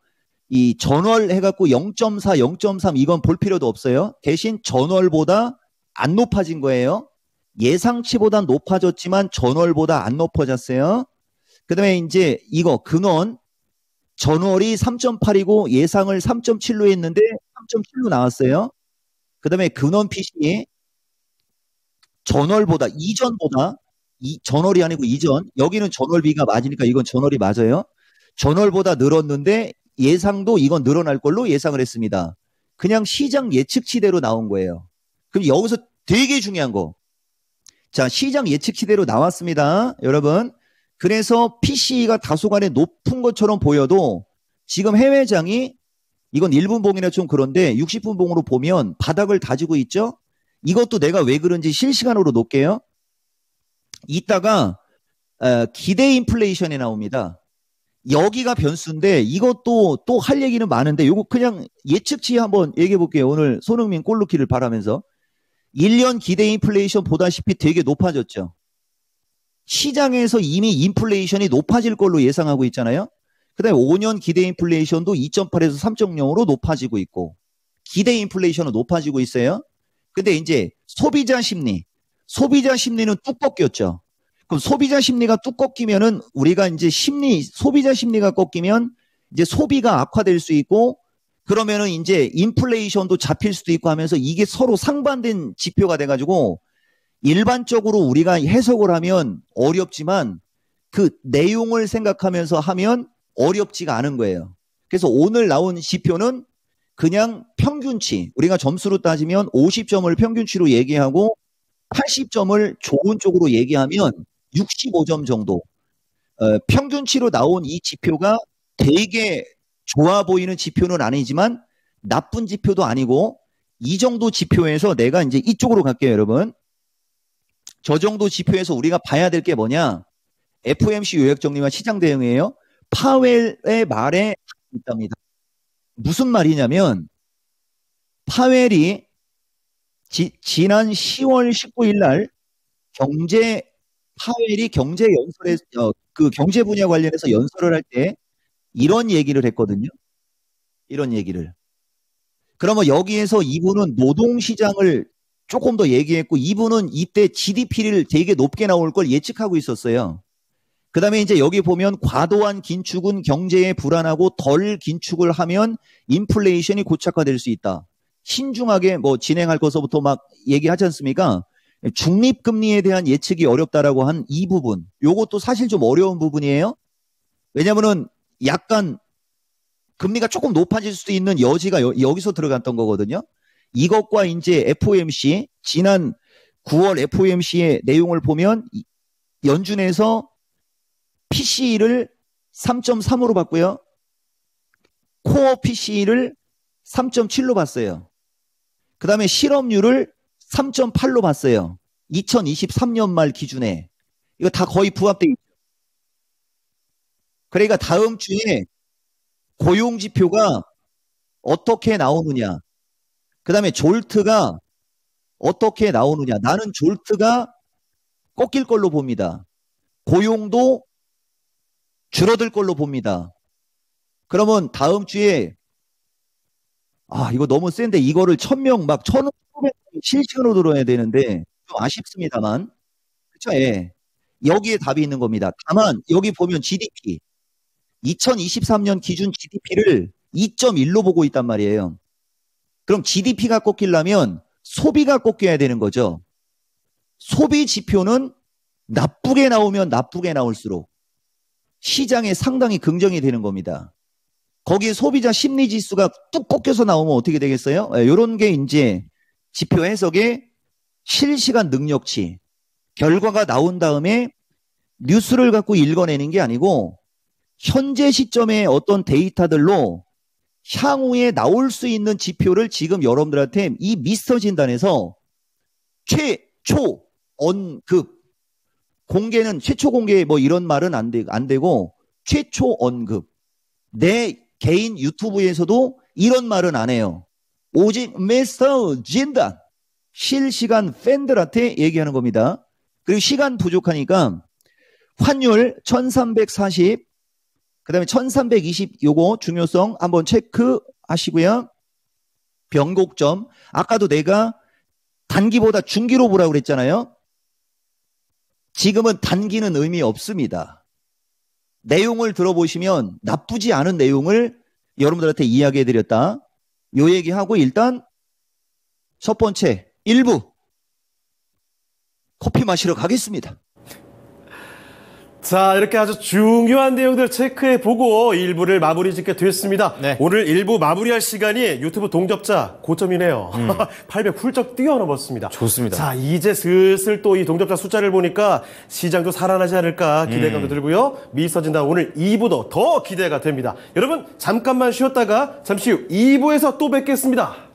이 전월 해갖고 0.4, 0.3 이건 볼 필요도 없어요. 대신 전월보다 안 높아진 거예요. 예상치보다 높아졌지만 전월보다 안 높아졌어요. 그 다음에 이제 이거 근원 전월이 3.8이고 예상을 3.7로 했는데 3.7로 나왔어요. 그 다음에 근원 PC 전월보다 이전보다 전월이 아니고 이전 여기는 전월비가 맞으니까 이건 전월이 맞아요. 전월보다 늘었는데 예상도 이건 늘어날 걸로 예상을 했습니다. 그냥 시장 예측치대로 나온 거예요. 그럼 여기서 되게 중요한 거. 자, 시장 예측치대로 나왔습니다. 여러분. 그래서 PC가 다소간에 높은 것처럼 보여도 지금 해외장이 이건 1분 봉이나 좀 그런데 60분 봉으로 보면 바닥을 다지고 있죠. 이것도 내가 왜 그런지 실시간으로 놓을게요. 이따가 기대 인플레이션이 나옵니다. 여기가 변수인데 이것도 또 할 얘기는 많은데 요거 그냥 예측치 한번 얘기해 볼게요. 오늘 손흥민 골 넣기를 바라면서 1년 기대 인플레이션 보다시피 되게 높아졌죠. 시장에서 이미 인플레이션이 높아질 걸로 예상하고 있잖아요. 그 다음에 5년 기대 인플레이션도 2.8에서 3.0으로 높아지고 있고 기대 인플레이션은 높아지고 있어요. 근데 이제 소비자 심리는 뚝 꺾였죠. 그럼 소비자 심리가 뚝 꺾이면은 우리가 이제 소비자 심리가 꺾이면 이제 소비가 악화될 수 있고 그러면은 이제 인플레이션도 잡힐 수도 있고 하면서 이게 서로 상반된 지표가 돼가지고 일반적으로 우리가 해석을 하면 어렵지만 그 내용을 생각하면서 하면 어렵지가 않은 거예요. 그래서 오늘 나온 지표는 그냥 평균치, 우리가 점수로 따지면 50점을 평균치로 얘기하고 80점을 좋은 쪽으로 얘기하면 65점 정도. 평균치로 나온 이 지표가 되게 좋아 보이는 지표는 아니지만 나쁜 지표도 아니고 이 정도 지표에서 내가 이제 이쪽으로 갈게요, 여러분. 저 정도 지표에서 우리가 봐야 될 게 뭐냐? FOMC 요약 정리와 시장 대응이에요. 파웰의 말에 있답니다. 무슨 말이냐면 파웰이 지난 10월 19일 날 파웰이 경제 연설에 그 경제 분야 관련해서 연설을 할 때 이런 얘기를 했거든요. 이런 얘기를. 그러면 여기에서 이분은 노동시장을 조금 더 얘기했고, 이분은 이때 GDP를 되게 높게 나올 걸 예측하고 있었어요. 그 다음에 이제 여기 보면 과도한 긴축은 경제에 불안하고 덜 긴축을 하면 인플레이션이 고착화될 수 있다. 신중하게 뭐 진행할 것서부터 막 얘기하지 않습니까? 중립금리에 대한 예측이 어렵다라고 한 이 부분. 요것도 사실 좀 어려운 부분이에요. 왜냐면은 약간 금리가 조금 높아질 수도 있는 여지가 여기서 들어갔던 거거든요. 이것과 이제 FOMC, 지난 9월 FOMC의 내용을 보면 연준에서 PCE를 3.3으로 봤고요. 코어 PCE를 3.7로 봤어요. 그 다음에 실업률을 3.8로 봤어요. 2023년 말 기준에. 이거 다 거의 부합돼 있죠. 그러니까 다음 주에 고용 지표가 어떻게 나오느냐. 그 다음에 졸트가 어떻게 나오느냐. 나는 졸트가 꺾일 걸로 봅니다. 고용도 줄어들 걸로 봅니다. 그러면 다음 주에 이거 너무 센데 이거를 1000명 막 1500명 실시간으로 들어야 되는데 좀 아쉽습니다만. 그쵸? 예. 여기에 답이 있는 겁니다. 다만 여기 보면 GDP 2023년 기준 GDP를 2.1로 보고 있단 말이에요. 그럼 GDP가 꺾이려면 소비가 꺾여야 되는 거죠. 소비 지표는 나쁘게 나오면 나쁘게 나올수록 시장에 상당히 긍정이 되는 겁니다. 거기에 소비자 심리 지수가 뚝 꺾여서 나오면 어떻게 되겠어요? 이런 게 이제 지표 해석의 실시간 능력치. 결과가 나온 다음에 뉴스를 갖고 읽어내는 게 아니고 현재 시점의 어떤 데이터들로 향후에 나올 수 있는 지표를 지금 여러분들한테 이 미스터 진단에서 최초 언급, 공개는 최초 공개 뭐 이런 말은 안 되고 최초 언급. 내 개인 유튜브에서도 이런 말은 안 해요. 오직 미스터 진단. 실시간 팬들한테 얘기하는 겁니다. 그리고 시간 부족하니까 환율 1340, 그 다음에 1320 요거 중요성 한번 체크하시고요. 변곡점. 아까도 내가 단기보다 중기로 보라고 그랬잖아요. 지금은 단기는 의미 없습니다. 내용을 들어보시면 나쁘지 않은 내용을 여러분들한테 이야기해드렸다. 요 얘기하고 일단 첫 번째 1부 커피 마시러 가겠습니다. 자, 이렇게 아주 중요한 내용들 체크해보고 1부를 마무리 짓게 됐습니다. 네. 오늘 1부 마무리할 시간이 유튜브 동접자 고점이네요. 800 훌쩍 뛰어넘었습니다. 좋습니다. 자, 이제 슬슬 또 이 동접자 숫자를 보니까 시장도 살아나지 않을까 기대감도 들고요. 미스터 진단 오늘 2부도 더 기대가 됩니다. 여러분 잠깐만 쉬었다가 잠시 후 2부에서 또 뵙겠습니다.